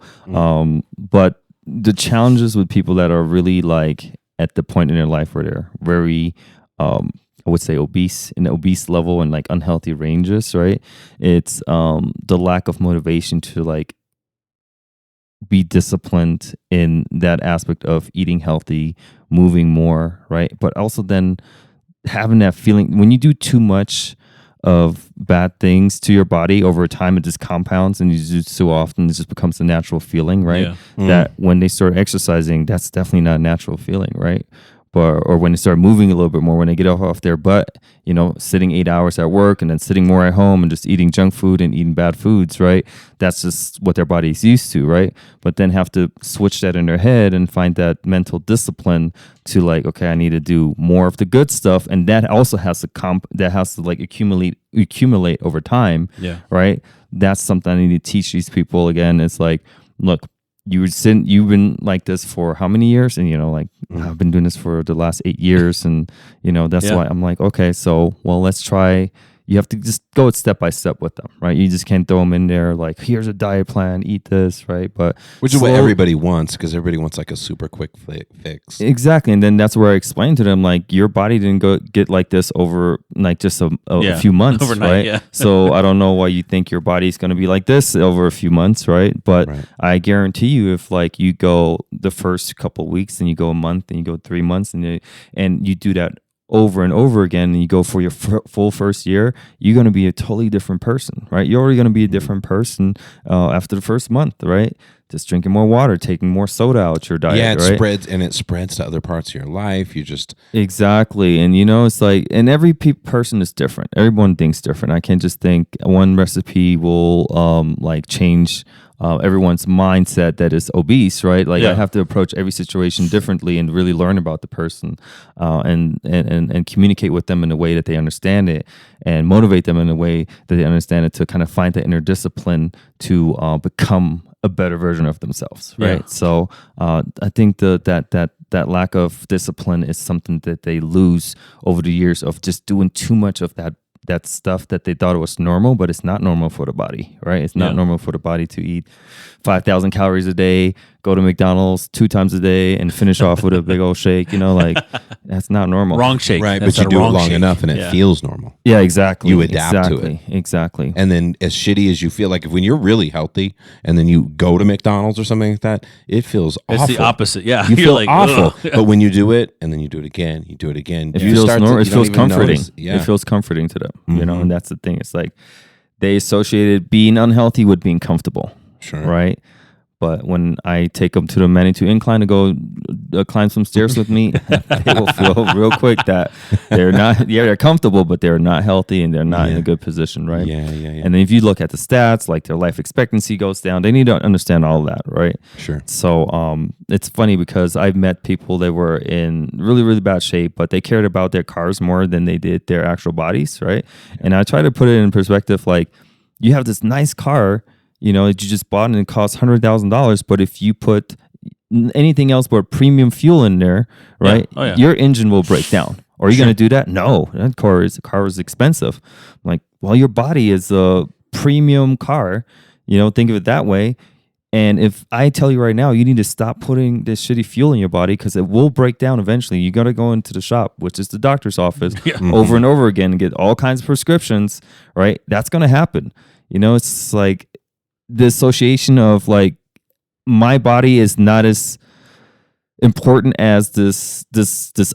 but the challenges with people that are really like at the point in their life where they're very, I would say obese, in the obese level and like unhealthy ranges, right? It's the lack of motivation to like be disciplined in that aspect of eating healthy, moving more, right? But also then having that feeling when you do too much of bad things to your body over time, it just compounds, and you do it so often, it just becomes a natural feeling, right? Yeah. That when they start exercising, that's definitely not a natural feeling, right? But, or when they start moving a little bit more, when they get off their butt, you know, sitting 8 hours at work and then sitting more at home and just eating junk food and eating bad foods, right? That's just what their body's used to, right? But then have to switch that in their head and find that mental discipline to like, okay, I need to do more of the good stuff, and that also has to like accumulate over time, Yeah. right? That's something I need to teach these people. Again, it's like, look, you've been like this for how many years? And, you know, like, I've been doing this for the last 8 years. And, you know, that's why I'm like, okay, so, well, let's try. You have to just go step by step with them, right? You just can't throw them in there like, here's a diet plan, eat this, right? But which is what everybody wants, because everybody wants like a super quick fix. Exactly. And then that's where I explained to them, like, your body didn't get like this over like just a few months, overnight, right? yeah. So I don't know why you think your body's going to be like this over a few months, right? But I guarantee you, if like you go the first couple weeks and you go a month and you go 3 months and you do that over and over again, and you go for your full first year, you're going to be a totally different person, right? You're already going to be a different person after the first month, right? Just drinking more water, taking more soda out your diet. Yeah, it spreads to other parts of your life. You just exactly, and you know, it's like, and every person is different. Everyone thinks different. I can't just think one recipe will like change everyone's mindset that is obese, right? Like, I have to approach every situation differently and really learn about the person, and communicate with them in a way that they understand it, and motivate them in a way that they understand it, to kind of find that inner discipline to become a better version of themselves, right? Yeah. So I think that lack of discipline is something that they lose over the years of just doing too much of that stuff that they thought it was normal, but it's not normal for the body, right? It's not normal for the body to eat 5,000 calories a day, go to McDonald's 2 times a day, and finish off with a big old shake. You know, like, that's not normal. Wrong shake. right, That's but you a do it wrong long shake. enough, and it feels normal. Yeah, exactly. You adapt to it. Exactly. And then, as shitty as you feel, like when you're really healthy and then you go to McDonald's or something like that, it feels awful. It's the opposite. Yeah. You You're feel like, awful. ugh. But when you do it, and then you do it again, you do it again, It you feels start normal. to, It you don't feels even comforting. notice. Yeah. It feels comforting to them, you know, and that's the thing. It's like they associated being unhealthy with being comfortable, Sure. right? But when I take them to the Manitou Incline to go climb some stairs with me, they will feel real quick that they're not, they're comfortable, but they're not healthy and they're not in a good position, right? Yeah. And then if you look at the stats, like their life expectancy goes down, they need to understand all of that, right? Sure. So it's funny because I've met people that were in really, really bad shape, but they cared about their cars more than they did their actual bodies, right? And I try to put it in perspective, like, you have this nice car, you know, that you just bought and it costs $100,000. But if you put anything else but premium fuel in there, right, your engine will break down Are you going to do that? No, that car is expensive. I'm like, well, your body is a premium car. Think of it that way. And if I tell you right now, you need to stop putting this shitty fuel in your body because it will break down eventually. You got to go into the shop, which is the doctor's office, over and over again and get all kinds of prescriptions, right? That's going to happen. It's like the association of like my body is not as important as this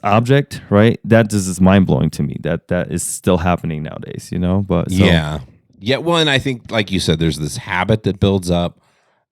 object, right? That just is mind blowing to me. That is still happening nowadays, But yeah. Well, and I think, like you said, there's this habit that builds up.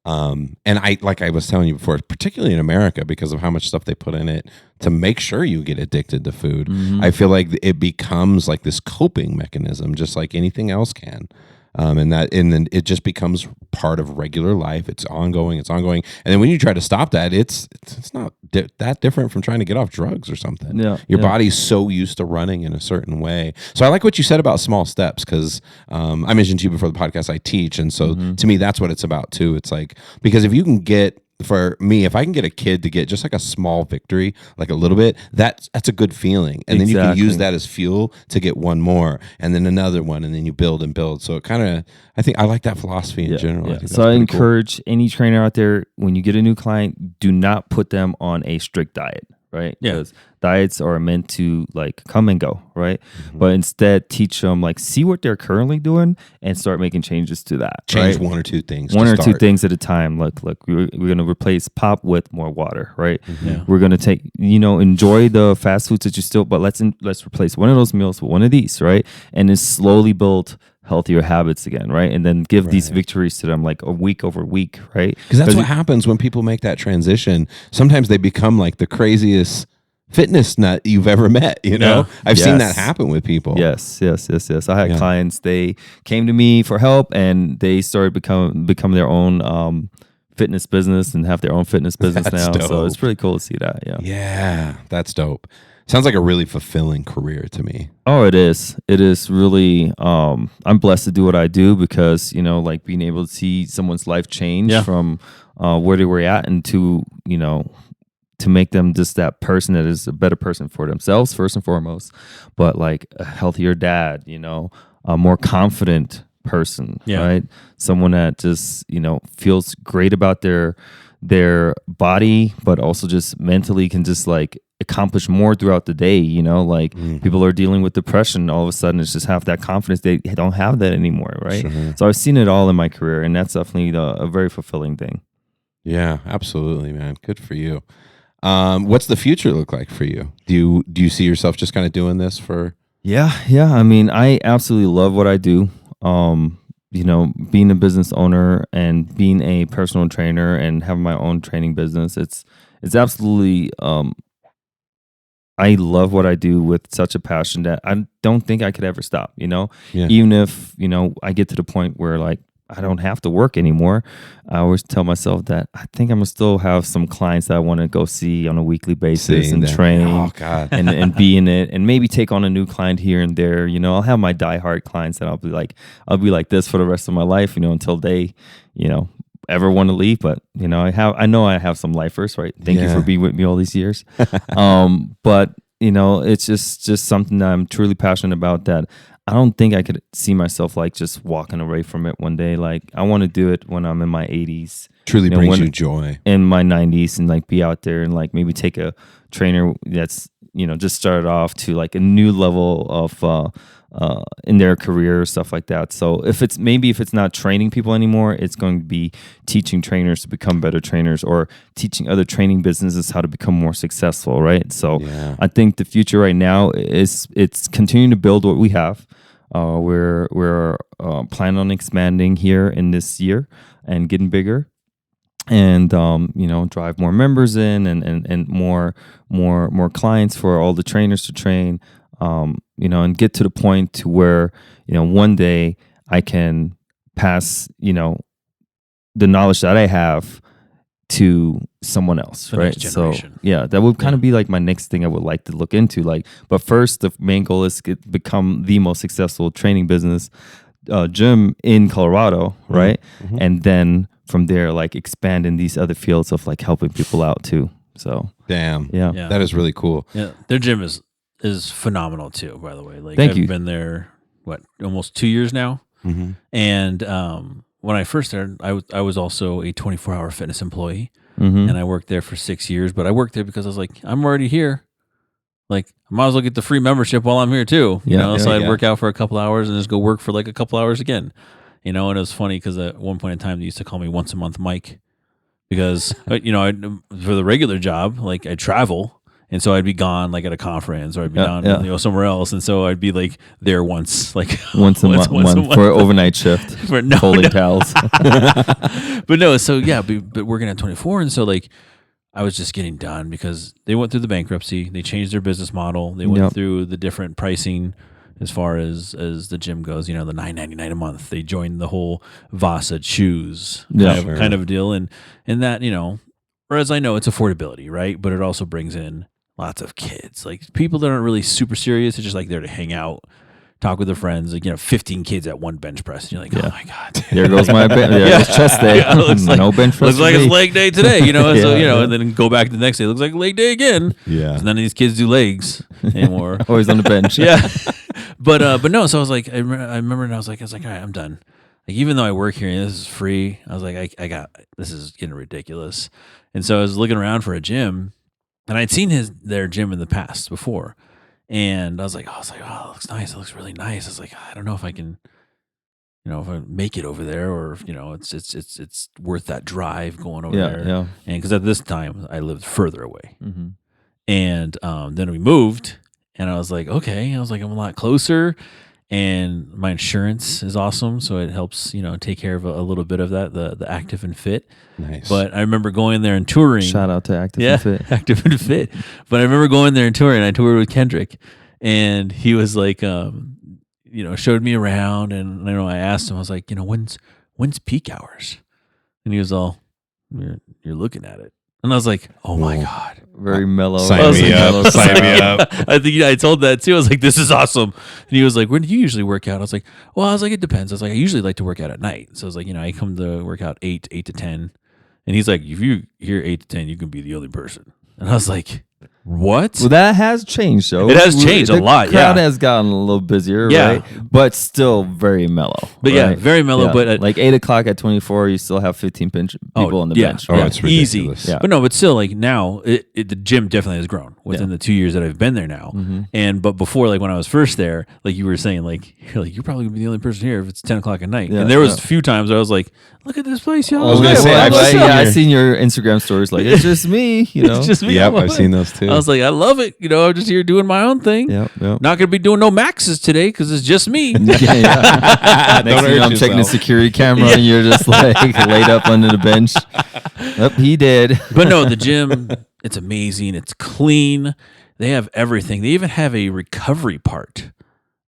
And like I was telling you before, particularly in America, because of how much stuff they put in it to make sure you get addicted to food, I feel like it becomes like this coping mechanism, just like anything else can. And then it just becomes part of regular life. It's ongoing. And then when you try to stop that, it's not that different from trying to get off drugs or something. Yeah, Your body's so used to running in a certain way. So I like what you said about small steps, because I mentioned to you before the podcast, I teach. And so to me, that's what it's about too. It's like, because if you can get, for me, if I can get a kid to get just like a small victory, like a little bit, that's a good feeling. And then you can use that as fuel to get one more and then another one, and then you build and build. So it kind of, I think I like that philosophy in general. Yeah. So I encourage any trainer out there, when you get a new client, do not put them on a strict diet, right? Because diets are meant to like come and go, right? But instead teach them, like, see what they're currently doing and start making changes to that. Change right? one or two things. Two things at a time. Look, we're going to replace pop with more water, right? Yeah. We're going to take, enjoy the fast foods that you still, but let's replace one of those meals with one of these, right? And then slowly build healthier habits again, right? And then give these victories to them like a week over week, right? Because that's what happens when people make that transition. Sometimes they become like the craziest fitness nut you've ever met, I've seen that happen with people. Yes. I had clients, they came to me for help and they started become their own fitness business and have their own fitness business now. Dope. So it's pretty cool to see that. Yeah, that's dope. Sounds like a really fulfilling career to me. Oh, it is. It is really, I'm blessed to do what I do because, like being able to see someone's life change from where they were at and to make them just that person that is a better person for themselves, first and foremost, but like a healthier dad, a more confident person, right? Someone that just, feels great about their body, but also just mentally can just like accomplish more throughout the day, people are dealing with depression. All of a sudden it's just have that confidence. They don't have that anymore, right? Sure. So I've seen it all in my career, and that's definitely a very fulfilling thing. Yeah, absolutely, man. Good for you. What's the future look like for you? Do you see yourself just kind of doing this for? Yeah. I mean, I absolutely love what I do. Being a business owner and being a personal trainer and having my own training business, it's absolutely. I love what I do with such a passion that I don't think I could ever stop. Even if I get to the point where like I don't have to work anymore, I always tell myself that I think I'm gonna still have some clients that I want to go see on a weekly basis and train. Oh God, and be in it, and maybe take on a new client here and there. I'll have my diehard clients that I'll be like this for the rest of my life. Until they, ever want to leave. But I know I have some lifers, right? Thank you for being with me all these years. But it's just something that I'm truly passionate about, that I don't think I could see myself like just walking away from it one day. Like I want to do it when I'm in my 80s. Truly brings you joy. In my 90s, and like be out there and like maybe take a trainer that's just started off to like a new level of in their career, stuff like that. So if it's not training people anymore, it's going to be teaching trainers to become better trainers, or teaching other training businesses how to become more successful, right? So I think the future right now is it's continuing to build what we have. We're planning on expanding here in this year and getting bigger, and drive more members in and more clients for all the trainers to train. And get to the point to where, one day I can pass, the knowledge that I have to someone else, the right? Next generation. So that would kind of be like my next thing I would like to look into. Like, but first, the main goal is to become the most successful training business gym in Colorado, right? Mm-hmm. And then from there, like expand in these other fields of like helping people out too. So damn, yeah. That is really cool. Yeah, their gym is is phenomenal too. By the way, like Thank I've you. been there almost 2 years now, and when I first started, I was also a 24-hour fitness employee, and I worked there for 6 years. But I worked there because I was like, I'm already here. Like, I might as well get the free membership while I'm here too. You know, so I'd work out for a couple hours and just go work for like a couple hours again. You know, and it was funny because at one point in time they used to call me once a month Mike because you know, for the regular job, like I travel, and so I'd be gone like at a conference or I'd be down you know, somewhere else, and so I'd be like there once a month for an overnight shift, for folding towels. But no, so yeah, but working at 24, and so like I was just getting done because they went through the bankruptcy, they changed their business model, they went through the different pricing as far as the gym goes. You know, the $9.99 a month. They joined the whole Vasa choose kind of deal, and that, you know, whereas I know it's affordability, right? But it also brings in lots of kids, like people that aren't really super serious. It's just like there to hang out, talk with their friends. Like, you know, 15 kids at one bench press, and you're like, oh my god, there goes my chest day. No bench press. Looks like it's leg day today, you know. So you know, and then go back the next day. Looks like leg day again. Yeah, so none of these kids do legs anymore. Always on the bench. Yeah, but no. So I was like, I remember, and I was like, all right, I'm done. Like, even though I work here and this is free, I was like, I got this is getting ridiculous. And so I was looking around for a gym, and I'd seen their gym in the past before. And I was like, oh, it looks nice. It looks really nice. I was like, I don't know if I can, you know, if I make it over there, or if, you know, it's worth that drive going over there. Yeah. And because at this time I lived further away, and then we moved, and I was like, okay, I was like, I'm a lot closer, and my insurance is awesome, so it helps, you know, take care of a little bit of that, the active and fit. Nice. But I remember going there and touring. Shout out to Active and Fit. Active and Fit. But I remember going there and touring. I toured with Kendrick, and he was like, you know, showed me around, and you know, I asked him, I was like, you know, when's peak hours? And he was all, you're looking at it. And I was like, oh my God. Very mellow. Sign me up. Sign me up. I think I told that too. I was like, this is awesome. And he was like, when do you usually work out? I was like, it depends. I was like, I usually like to work out at night. So I was like, you know, I come to work out 8 to 10. And he's like, if you hear 8 to 10, you can be the only person. And I was like, what? Well, that has changed, though. It has changed a lot. The crowd has gotten a little busier, right? But still very mellow. But very mellow. Yeah. But like 8 o'clock at 24, you still have 15 people on the bench. Oh, it's easy. Yeah. But no, but still, like now, the gym definitely has grown within the 2 years that I've been there now. But before, like when I was first there, like you were saying, like you're probably gonna be the only person here if it's 10 o'clock at night. And there was a few times where I was like, look at this place, y'all. I was gonna say, I've seen your Instagram stories. Like, it's just me, you know. It's just me. Yep, I've seen those too. I was like, I love it. You know, I'm just here doing my own thing. Yep. Not gonna be doing no maxes today because it's just me. Next thing I'm checking the security camera, and you're just like laid up under the bench. Yep, he did. But no, the gym, it's amazing. It's clean. They have everything. They even have a recovery part.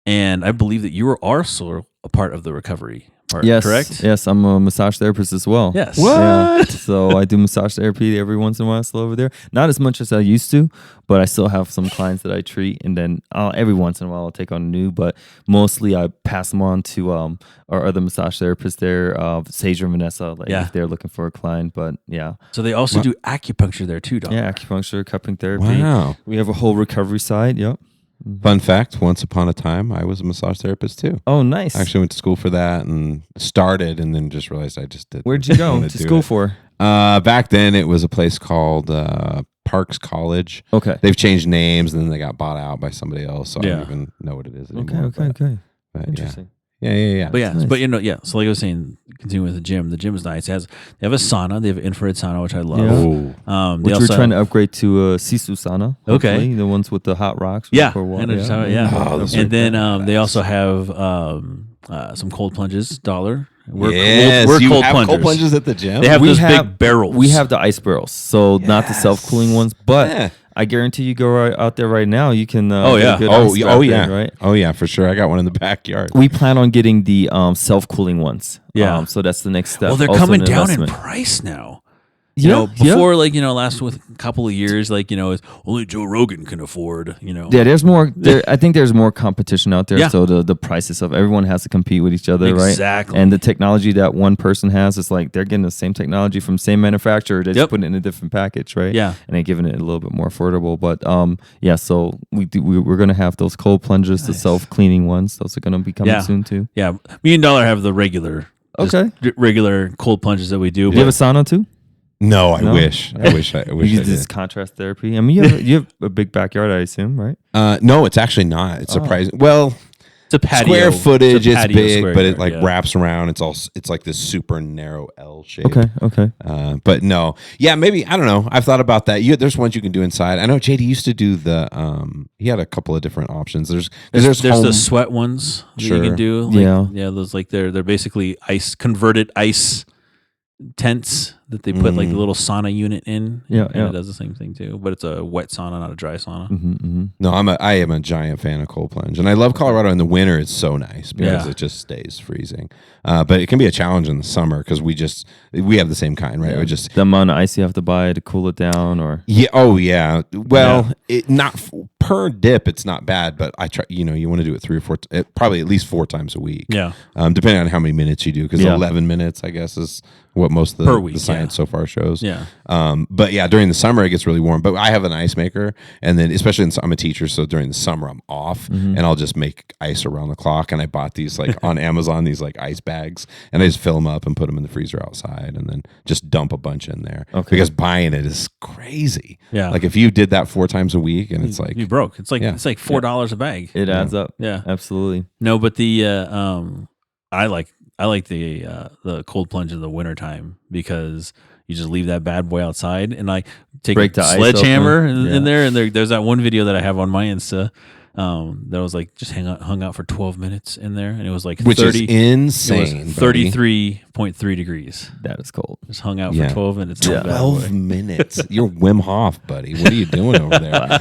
And I believe that you are also a part of the recovery part, correct? Yes, I'm a massage therapist as well. Yes. What? Yeah. So I do massage therapy every once in a while, still over there. Not as much as I used to, but I still have some clients that I treat, and then every once in a while I'll take on new. But mostly I pass them on to our other massage therapists there, Sage or Vanessa, if they're looking for a client. But yeah. So they also do acupuncture there too, don't they? Yeah, acupuncture, cupping therapy. Wow. We have a whole recovery side. Yep. Fun fact, once upon a time, I was a massage therapist too. Oh, nice. I actually went to school for that and started, and then just realized I just didn't. Where'd you go to school for? Back then, it was a place called Parks College. Okay. They've changed names, and then they got bought out by somebody else, so I don't even know what it is anymore. Okay. But Interesting. Yeah. But nice. but you know, so like I was saying, continuing with the gym is nice. They have a sauna. They have an infrared sauna, which I love. Yeah. Which we're trying to upgrade to Sisu sauna. Okay. The ones with the hot rocks. Yeah. For water. And then they also have some cold plunges, $1. You cold have plungers. cold plunges at the gym? They have those big barrels. We have the ice barrels, so not the self-cooling ones, but I guarantee you go out there right now, you can. Right? Right? Oh yeah, for sure. I got one in the backyard. We plan on getting the self-cooling ones. Yeah. So that's the next step. Well, they're Also coming an down in investment. price now. You know, before like, you know, last with a couple of years, like, you know, it's only Joe Rogan can afford, you know. Yeah, there's more. I think there's more competition out there. Yeah. So the prices of everyone has to compete with each other, right? Exactly. And the technology that one person has is like they're getting the same technology from same manufacturer. They're just putting it in a different package, right? Yeah. And they're giving it a little bit more affordable. But yeah. So we're gonna have those cold plunges, the self cleaning ones. Those are gonna be coming soon too. Yeah, me and Dollar have the regular, regular cold plunges that we do. Do you have a sauna too? No, I wish. I wish I You did. this contrast therapy. I mean, you have a big backyard, I assume, right? No, it's actually not. It's surprising. Well, it's a patio. Square footage, it's big, square but it yard, like wraps around. It's like this super narrow L shape. Okay. But no, yeah, maybe I don't know. I've thought about that. There's ones you can do inside. I know JD used to do the. He had a couple of different options. There's the sweat ones that you can do. Like, yeah. Those like they're basically converted ice tents that they put like the little sauna unit in. Yeah, and it does the same thing too, but it's a wet sauna, not a dry sauna. No, I am a giant fan of cold plunge, and I love Colorado in the winter. It's so nice because it just stays freezing. But it can be a challenge in the summer because we have the same kind, right? Yeah. We just the amount of ice you have to buy to cool it down, or Well, it not per dip. It's not bad, but I try. You know, you want to do it 3 or 4, probably at least 4 times a week. Yeah. Depending on how many minutes you do, because 11 minutes, I guess, is what most of the science so far shows. Yeah. But yeah, during the summer it gets really warm. But I have an ice maker, and then especially I'm a teacher, so during the summer I'm off, and I'll just make ice around the clock. And I bought these like on Amazon, these like ice bags, and I just fill them up and put them in the freezer outside, and then just dump a bunch in there. Okay. Because buying it is crazy. Yeah. Like if you did that 4 times a week, and it's like you broke. It's like $4 a bag. it adds up. Yeah, absolutely. No, but the I like the cold plunge in the wintertime because you just leave that bad boy outside and like take a sledgehammer in there. And there's that one video that I have on my Insta that was like just hung out for 12 minutes in there, and it was like which is insane. 33.3 degrees. That is cold. Just hung out for 12 minutes. 12 minutes. You're Wim Hof, buddy. What are you doing over there?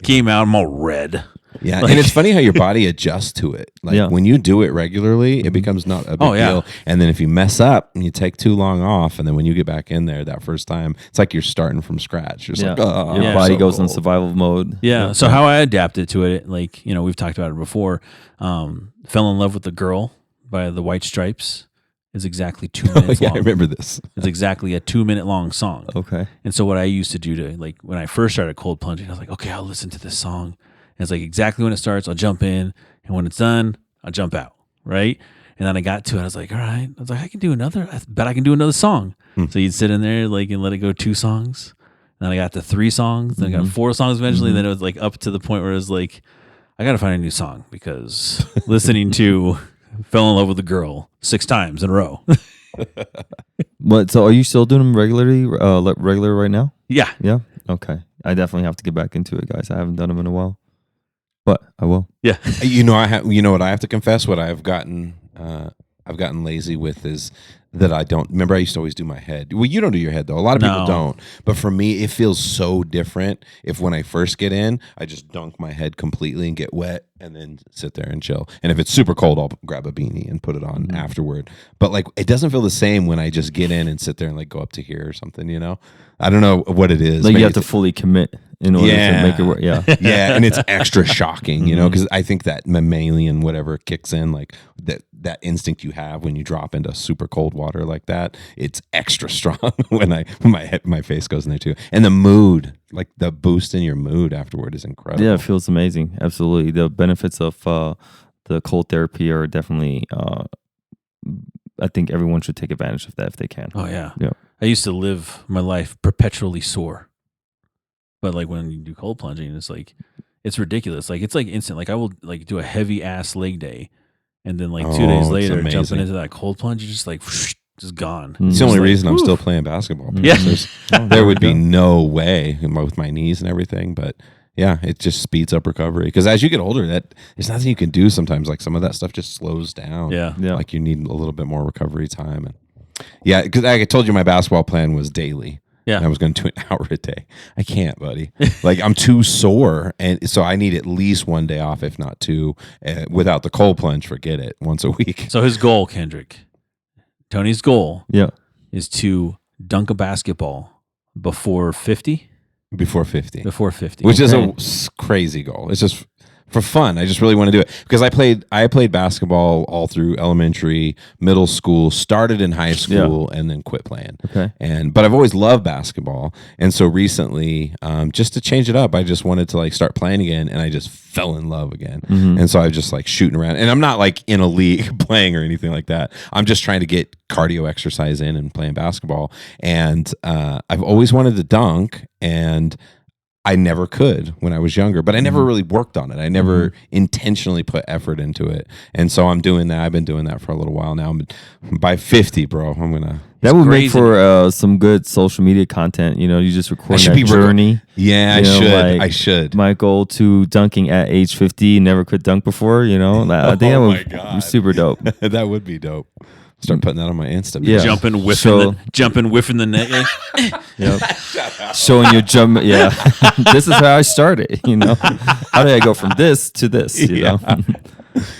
Came out, I'm all red. Yeah, and it's funny how your body adjusts to it. Like when you do it regularly, it becomes not a big deal. And then if you mess up and you take too long off, and then when you get back in there that first time, it's like you're starting from scratch. You're just like, oh, your body goes in survival mode. Yeah. So how I adapted to it, like, you know, we've talked about it before. Fell in Love with the Girl by the White Stripes is exactly 2 minutes long. I remember this. It's exactly a 2-minute long song. Okay. And so what I used to do to, like, when I first started cold plunging, I was like, okay, I'll listen to this song. And it's like exactly when it starts, I'll jump in, and when it's done, I'll jump out, right? And then I got to it, I was like, all right. I was like, I can do another. I bet I can do another song. So you'd sit in there like and let it go 2 songs. Then I got to 3 songs. Then I got 4 songs eventually. Then it was like up to the point where it was like, I got to find a new song because listening to Fell in Love with a Girl 6 times in a row. But so are you still doing them regularly, regular right now? Yeah. Yeah. Okay. I definitely have to get back into it, guys. I haven't done them in a while, but I will. Yeah. You know, you know what I have to confess? What I've gotten lazy with is that I don't remember. I used to always do my head. Well, you don't do your head though. A lot of people don't. But for me, it feels so different if when I first get in, I just dunk my head completely and get wet and then sit there and chill. And if it's super cold, I'll grab a beanie and put it on afterward. But like, it doesn't feel the same when I just get in and sit there and like go up to here or something, you know? I don't know what it is. Like you have to fully commit in order to make it work. Yeah. Yeah. And it's extra shocking, you know, because I think that mammalian whatever kicks in, like that instinct you have when you drop into super cold water like that. It's extra strong when my face goes in there too. And the mood, like the boost in your mood afterward is incredible. Yeah, it feels amazing. Absolutely. The benefits of the cold therapy are definitely, I think everyone should take advantage of that if they can. Oh, yeah. Yeah. I used to live my life perpetually sore. But like when you do cold plunging, it's like, it's ridiculous. Like it's like instant. Like I will like do a heavy ass leg day. And then like 2 days later, jumping into that cold plunge, you're just like, whoosh, just gone. It's the only reason I'm still playing basketball. Yeah. There would be no way with my knees and everything. But yeah, it just speeds up recovery. Because as you get older, there's nothing you can do sometimes. Like some of that stuff just slows down. Yeah. Like you need a little bit more recovery time. And yeah, because I told you my basketball plan was daily. Yeah. And I was going to do an hour a day. I can't, buddy. Like I'm too sore. And so I need at least 1 day off, if not 2. Without the cold plunge, forget it, once a week. So his goal, Kendrick, Tony's goal Yeah. is to dunk a basketball before 50? Before 50. Before 50. Which is a crazy goal. It's just for fun. I just really want to do it because I played basketball all through elementary, middle school, started in high school, and then quit playing. Okay. But I've always loved basketball, and so recently, just to change it up, I just wanted to like start playing again, and I just fell in love again. And so I was just like shooting around, and I'm not like in a league playing or anything like that. I'm just trying to get cardio exercise in and playing basketball, and I've always wanted to dunk, and I never could when I was younger, but I never really worked on it. I never intentionally put effort into it. And so I'm doing that. I've been doing that for a little while now. By 50, bro, I'm going to. That would make for some good social media content. You know, you just record that journey. Yeah, I should. I should. My goal to dunking at age 50, never could dunk before, you know. I think that would be super dope. That would be dope. Start putting that on my Insta. Yeah. Jumping, whiffing the net. Yep. Showing your jump. Yeah. This is how I started, you know. How did I go from this to this, you know?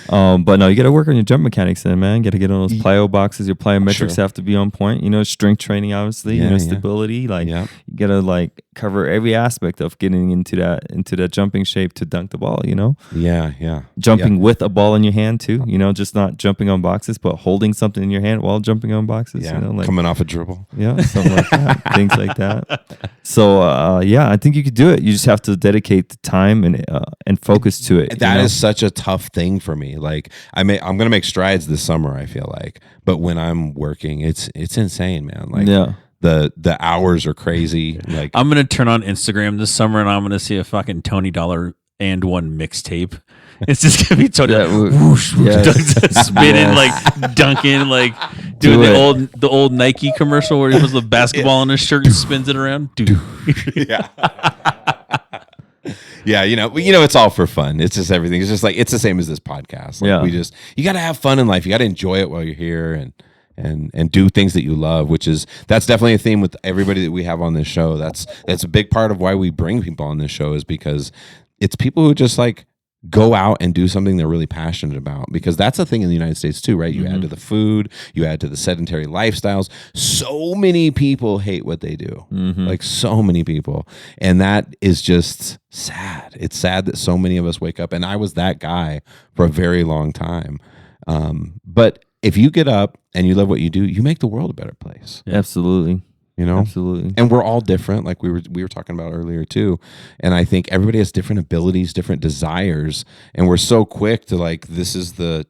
But no, you got to work on your jump mechanics then, man. You got to get on those plyo boxes. Your plyometrics have to be on point. You know, strength training, obviously. You know, stability. Like you got to like cover every aspect of getting into that jumping shape to dunk the ball. You know. Yeah. Jumping with a ball in your hand too. You know, just not jumping on boxes, but holding something in your hand while jumping on boxes. Yeah. You know, like coming off a dribble. Yeah, something like that. Things like that. So I think you could do it. You just have to dedicate the time and focus to it. That is such a tough thing for me. Like I'm gonna make strides this summer, I feel like, but when I'm working, it's insane, man. Like the hours are crazy. Like I'm gonna turn on Instagram this summer and I'm gonna see a fucking Tony Dollar and one mixtape. It's just gonna be Tony whoosh, spinning, like dunking, like doing the old Nike commercial where he puts the basketball on his shirt and spins it around. Dude. Yeah. Yeah, you know, it's all for fun. It's just everything. It's just like it's the same as this podcast. Like you got to have fun in life. You got to enjoy it while you're here and do things that you love. That's definitely a theme with everybody that we have on this show. That's a big part of why we bring people on this show is because it's people who just like go out and do something they're really passionate about, because that's a thing in the United States too, right? You add to the food, you add to the sedentary lifestyles. So many people hate what they do, like so many people. And that is just sad. It's sad that so many of us wake up, and I was that guy for a very long time. But if you get up and you love what you do, you make the world a better place. Yeah. Absolutely. You know, absolutely. And we're all different, like we were talking about earlier too. And I think everybody has different abilities, different desires, and we're so quick to like this is the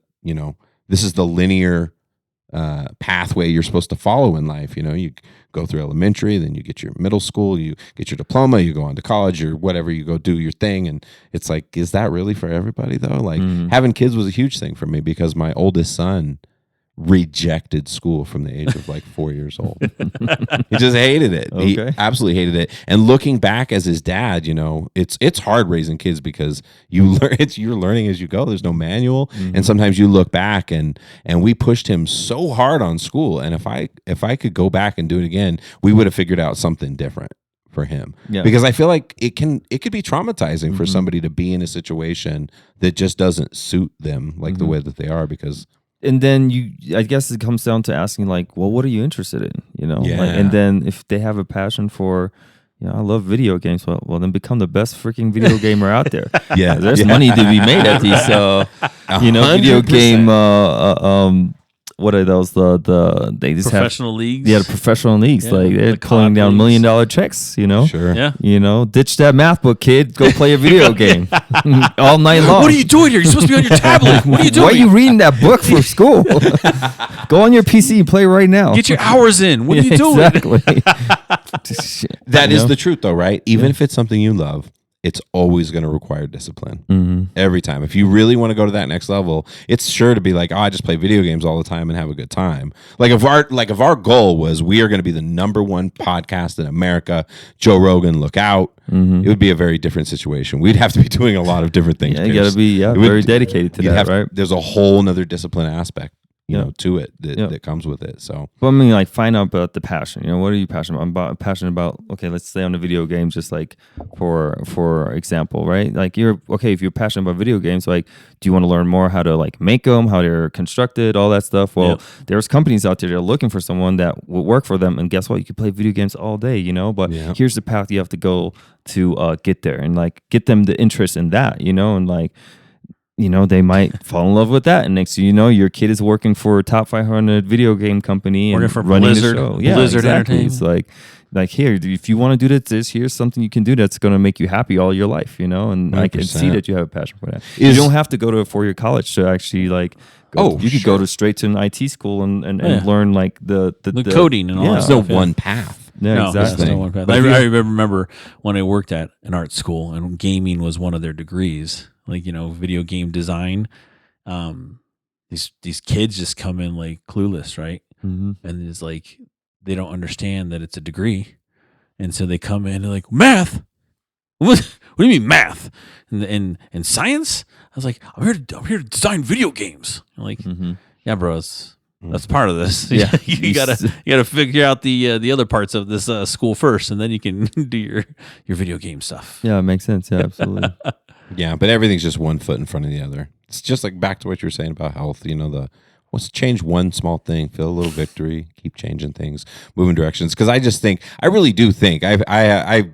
linear pathway you're supposed to follow in life. You know, you go through elementary, then you get your middle school, you get your diploma, you go on to college or whatever, you go do your thing. And it's like, is that really for everybody though? Like having kids was a huge thing for me because my oldest son rejected school from the age of like 4 years old. He just hated it. Okay. He absolutely hated it. And looking back as his dad, you know, it's hard raising kids because you're learning as you go. There's no manual, and sometimes you look back and we pushed him so hard on school. And if I could go back and do it again, we would have figured out something different for him. Yeah. Because I feel like it could be traumatizing for somebody to be in a situation that just doesn't suit them like the way that they are. Because and then I guess it comes down to asking like, well, what are you interested in? You know, and then if they have a passion for, you know, I love video games. Well, then become the best freaking video gamer out there. There's money to be made at these, you know, 100%. Video game. What are those? They just professional leagues. Yeah, the professional leagues. Like they're pulling down $1 million checks. You know, sure. Yeah. You know, ditch that math book, kid. Go play a video game all night long. What are you doing here? You're supposed to be on your tablet. What are you doing? Why are you reading that book for school? Go on your PC and play right now. Get your hours in. What are you doing? Exactly. That is the truth, though, right? Even if it's something you love, it's always going to require discipline every time. If you really want to go to that next level, it's sure to be like, oh, I just play video games all the time and have a good time. Like if our goal was we are going to be the #1 podcast in America, Joe Rogan, look out. It would be a very different situation. We'd have to be doing a lot of different things. Yeah, you got to be very dedicated to that, right? There's a whole nother discipline aspect to it that comes with it. So, but I mean, like, find out about the passion. What are you passionate about? I'm passionate about. Okay, let's stay on the video games. Just like for example, right? Like, if you're passionate about video games, like, do you want to learn more how to like make them, how they're constructed, all that stuff? Well, there's companies out there that are looking for someone that will work for them, and guess what? You can play video games all day, But here's the path you have to go to get there, and like get them the interest in that, and like. They might fall in love with that, and next thing you know, your kid is working for a top 500 video game company and for running Blizzard, the show. Blizzard Entertainment. It's like here, if you want to do this, here's something you can do that's going to make you happy all your life, And 100%. I can see that you have a passion for that. You don't have to go to a 4-year college to actually like. You could go straight to an IT school and learn like the coding and all that. There's no one path. Yeah, no, exactly. no one path. I remember when I worked at an art school and gaming was one of their degrees. Like, video game design. These kids just come in like clueless, right? Mm-hmm. And it's like they don't understand that it's a degree, and so they come in and like, math. What do you mean math? And science? I was like, I'm here to design video games. I'm like, yeah, bro, that's part of this. Yeah, you gotta figure out the other parts of this school first, and then you can do your video game stuff. Yeah, it makes sense. Yeah, absolutely. Yeah, but everything's just one foot in front of the other. It's just like back to what you were saying about health. Let's change one small thing, feel a little victory, keep changing things, moving directions. Because I really do think, I'm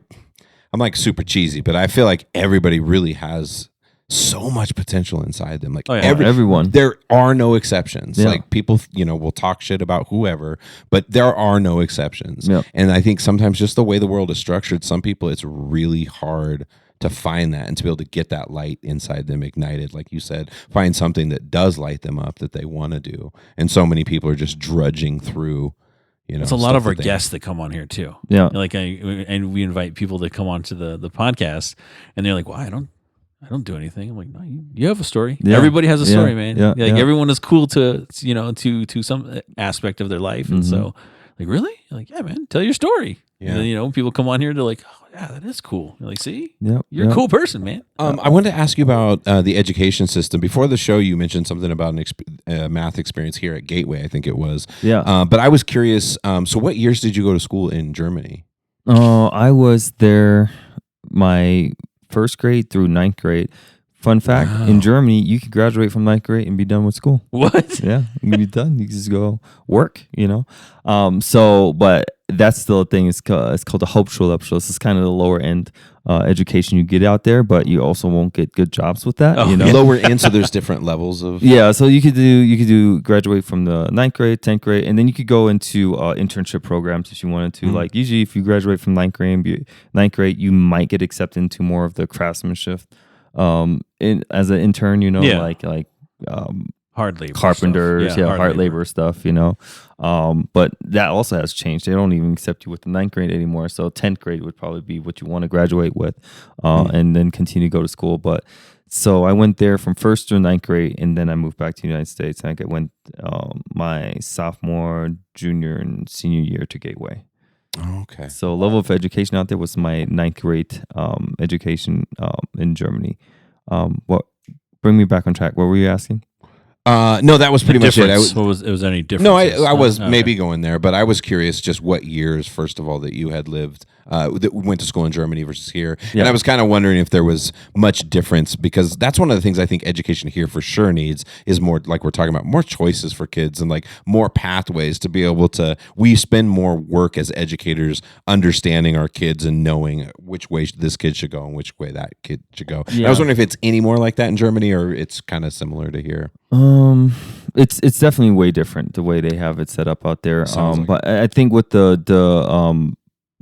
like super cheesy, but I feel like everybody really has so much potential inside them. Like everyone, there are no exceptions. Yeah. Like people, will talk shit about whoever, but there are no exceptions. Yeah. And I think sometimes just the way the world is structured, some people it's really hard to find that and to be able to get that light inside them ignited, like you said, find something that does light them up that they want to do. And so many people are just drudging through. It's a lot of our guests that come on here too. Yeah, like and we invite people to come on to the podcast, and they're like, "Well, I don't do anything." I'm like, "No, you have a story. Yeah. Everybody has a story, man. Yeah. Everyone is cool to some aspect of their life, and so like, really, you're like, yeah, man, tell your story." Yeah. And then, people come on here, they're like, "Oh, yeah, that is cool." You're like, "See, Yep. you're a cool person, man." I wanted to ask you about the education system. Before the show, you mentioned something about an math experience here at Gateway, I think it was. Yeah. But I was curious. So what years did you go to school in Germany? I was there my first grade through ninth grade. Fun fact, in Germany, you can graduate from ninth grade and be done with school. What? Yeah, you can be done. You can just go work, But that's still a thing. It's called the Hauptschulabschluss. It's kind of the lower end education you get out there, but you also won't get good jobs with that. Lower end, so there's different levels of. Yeah, so you could do graduate from the ninth grade, 10th grade, and then you could go into internship programs if you wanted to. Like usually, if you graduate from ninth grade, you might get accepted into more of the craftsmanship. As an intern, like hard labor carpenters, stuff. hard labor stuff, but that also has changed. They don't even accept you with the ninth grade anymore. So 10th grade would probably be what you want to graduate with, and then continue to go to school. But so I went there from first through ninth grade, and then I moved back to the United States. And I went my sophomore, junior, and senior year to Gateway. Oh, okay. So level of education out there was my ninth grade education in Germany. Bring me back on track. What were you asking? No, that was pretty much it. Was any difference? No, I was maybe going there, but I was curious just what years, first of all, that you had lived, that went to school in Germany versus here. Yeah. And I was kind of wondering if there was much difference, because that's one of the things I think education here for sure needs is more, like we're talking about, more choices for kids and like more pathways to be able to, we spend more work as educators understanding our kids and knowing which way this kid should go and which way that kid should go. Yeah. I was wondering if it's any more like that in Germany or it's kind of similar to here. It's definitely way different the way they have it set up out there. Sounds like But I think with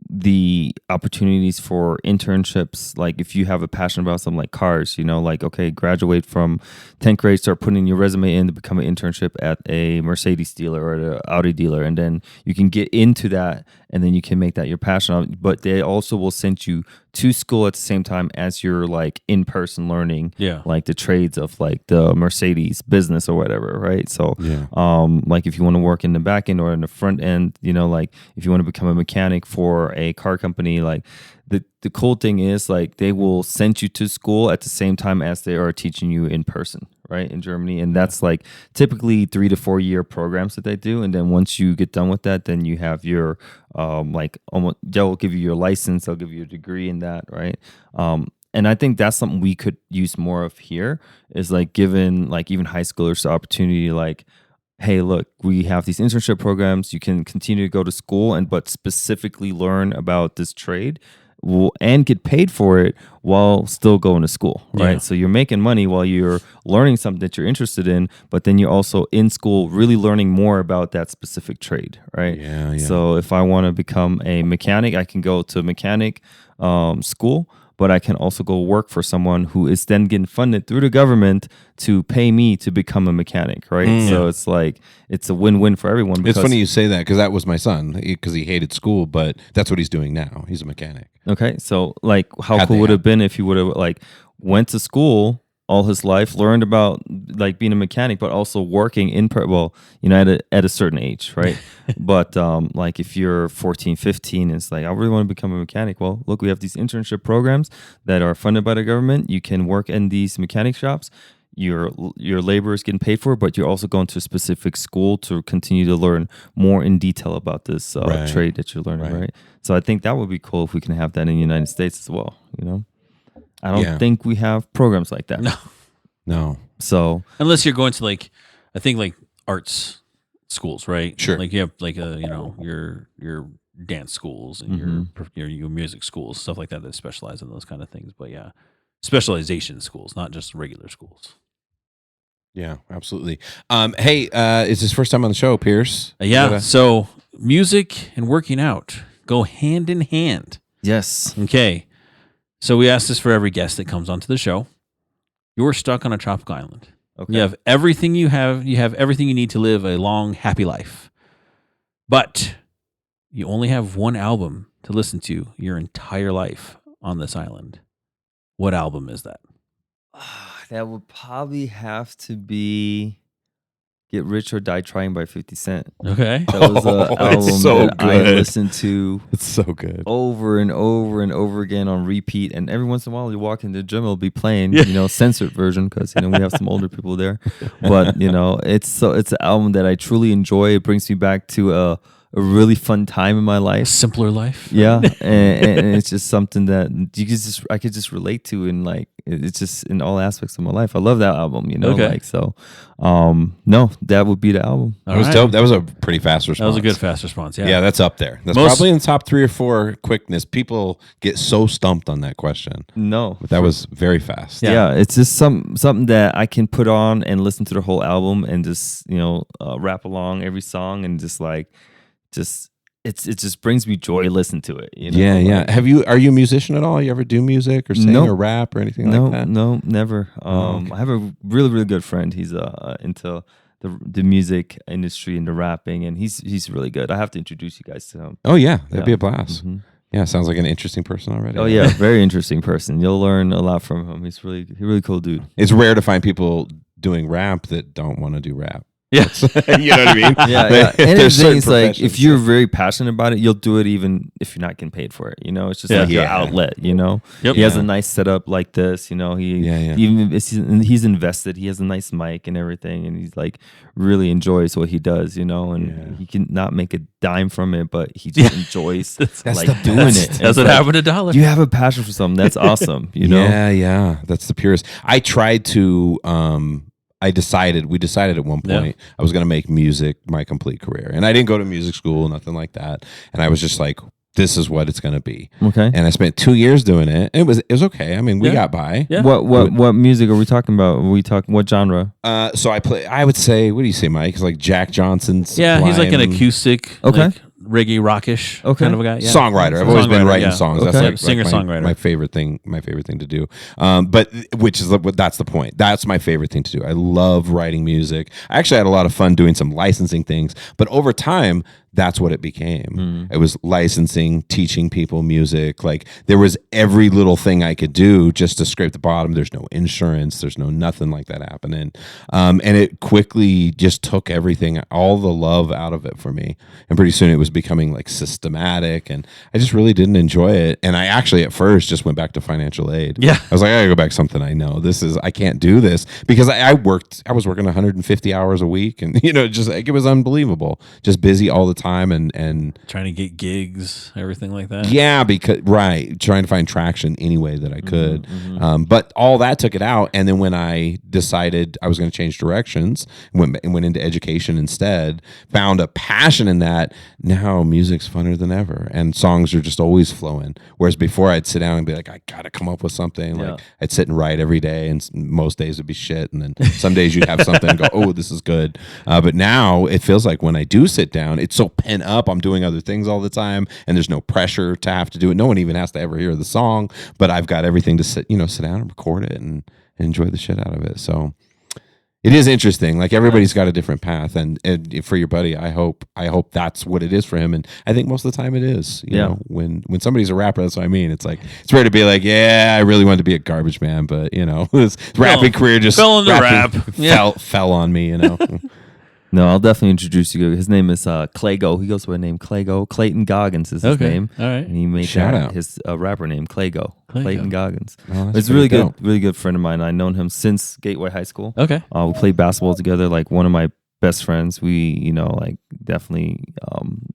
the opportunities for internships, like if you have a passion about something like cars, like, okay, graduate from 10th grade, start putting your resume in to become an internship at a Mercedes dealer or an Audi dealer, and then you can get into that, and then you can make that your passion. But they also will send you to school at the same time as you're like in-person learning, like the trades of like the Mercedes business or whatever, right? So like if you want to work in the back end or in the front end, like if you want to become a mechanic for a car company, like the cool thing is like they will send you to school at the same time as they are teaching you in person, right, in Germany. And that's like typically 3 to 4 year programs that they do. And then once you get done with that, then you have your like almost they'll give you your license, they'll give you a degree in that, right? And I think that's something we could use more of here is like giving like even high schoolers the opportunity like, hey, look, we have these internship programs. You can continue to go to school but specifically learn about this trade and get paid for it while still going to school, right? Yeah. So you're making money while you're learning something that you're interested in, but then you're also in school really learning more about that specific trade, right? Yeah. So if I want to become a mechanic, I can go to a mechanic school, but I can also go work for someone who is then getting funded through the government to pay me to become a mechanic, right? So it's like, it's a win-win for everyone. It's funny you say that because that was my son because he hated school, but that's what he's doing now. He's a mechanic. Okay, so like how How'd cool they would it have- have been if he would have like went to school all his life, learned about like being a mechanic, but also working at a certain age, right? But like if you're 14, 15, it's like, I really want to become a mechanic. Well, look, we have these internship programs that are funded by the government. You can work in these mechanic shops. Your labor is getting paid for, but you're also going to a specific school to continue to learn more in detail about this trade that you're learning, right? So I think that would be cool if we can have that in the United States as well, you know? I don't think we have programs like that. No. So Unless you're going to like, I think like arts schools, right? Sure. Like you have like your dance schools and your music schools, stuff like that that specialize in those kind of things. But yeah, specialization schools, not just regular schools. Yeah, absolutely. Hey, it's his first time on the show, Pierce. Yeah. So music and working out go hand in hand. yes. Okay. So we ask this for every guest that comes onto the show. You're stuck on a tropical island. Okay. You have everything you have everything you need to live a long, happy life. But you only have one album to listen to your entire life on this island. What album is that? That would probably have to be Get Rich or Die Trying by 50 Cent. Okay. That was an album so that I good. listened to It's so good. over and over and over again on repeat. And every once in a while, you walk into the gym, it'll be playing, censored version because we have some older people there. But it's an album that I truly enjoy. It brings me back to a really fun time in my A life. simpler life. Yeah, and it's just something that I could just relate to, in like it's just in all aspects of my life. I love that album, Okay. like so. No, that would be the album. That was dope. That was a pretty fast response. That was a good fast response. Yeah. Yeah, that's up there. That's probably in the top 3 or 4 quickness. People get so stumped on that question. No, But that was very fast. yeah, it's just something that I can put on and listen to the whole album and just rap along every song and just like it just brings me joy to listen to it. Yeah. Are you a musician at all? You ever do music or sing or rap or anything like that? No, never. Okay. I have a really, really good friend. He's into the music industry and the rapping, and he's really good. I have to introduce you guys to him. Oh yeah, that'd be a blast. Mhm. Yeah, sounds like an interesting person already. Oh yeah, very interesting person. You'll learn a lot from him. He's really cool dude. It's rare to find people doing rap that don't want to do rap. Yeah. You know what I mean? Yeah. And the There's certain thing is, like, professions if you're very passionate about it, you'll do it even if you're not getting paid for it. It's just like your Yeah. outlet. Yep. He has a nice setup like this. He he's invested. He has a nice mic and everything, and he's like really enjoys what he does. And he can not make a dime from it, but he just enjoys That's like the doing best. it. And That's it's what like, happened to Dollar. you have a passion for something. That's awesome. Yeah. That's the purest. I tried to. We decided at one point I was going to make music my complete career, and I didn't go to music school, nothing like that. And I was just like, this is what it's going to be. Okay. And I spent 2 years doing it. And it was okay. I mean, we got by. Yeah. What music are we talking about? Are we talking what genre? So I would say, what do you say, Mike? It's like Jack Johnson's. Yeah, he's like an Sublime acoustic, Okay. like reggae rockish kind of a guy. Yeah. Songwriter. I've always been Songwriter, writing yeah. songs. Okay. That's like Singer-songwriter. My favorite thing. My favorite thing to do. But that's the point. That's my favorite thing to do. I love writing music. I actually had a lot of fun doing some licensing things. But over time, that's what it became. It was licensing, teaching people music. Like there was every little thing I could do just to scrape the bottom. There's no insurance. There's no nothing like that happening. And it quickly just took everything, all the love out of it for me. And pretty soon it was becoming like systematic, and I just really didn't enjoy it. And I actually at first just went back to financial aid. Yeah. I was like, I gotta go back to something I know. I can't do this, because I was working 150 hours a week, and just like it was unbelievable. Just busy all the time, and trying to get gigs, everything like that. yeah, because trying to find traction any way that I could. But all that took it out. And then when I decided I was going to change directions, went into education instead, found a passion in that. Now music's funner than ever, and songs are just always flowing. Whereas before I'd sit down and be like, I gotta come up with something. Like I'd sit and write every day, and most days would be shit, and then some days you'd have something and go, oh, this is good. But now it feels like when I do sit down, it's so pent up. I'm doing other things all the time, and there's no pressure to have to do it. No one even has to ever hear the song, but I've got everything to sit down and record it and enjoy the shit out of it. So it is interesting. Like everybody's got a different path, and for your buddy, I hope that's what it is for him. And I think most of the time it is. You know, when somebody's a rapper, that's what I mean. It's like it's rare to be like, yeah, I really wanted to be a garbage man, but his rapping career just fell into rap. Fell on me. No, I'll definitely introduce you. His name is Claygo. He goes by the name Claygo. Clayton Goggins is his name. All right. And he made Shout out. his rapper name, Claygo. Clayton Goggins. Oh, it's really good, really good friend of mine. I've known him since Gateway High School. Okay. We played basketball together, like one of my best friends. We, definitely,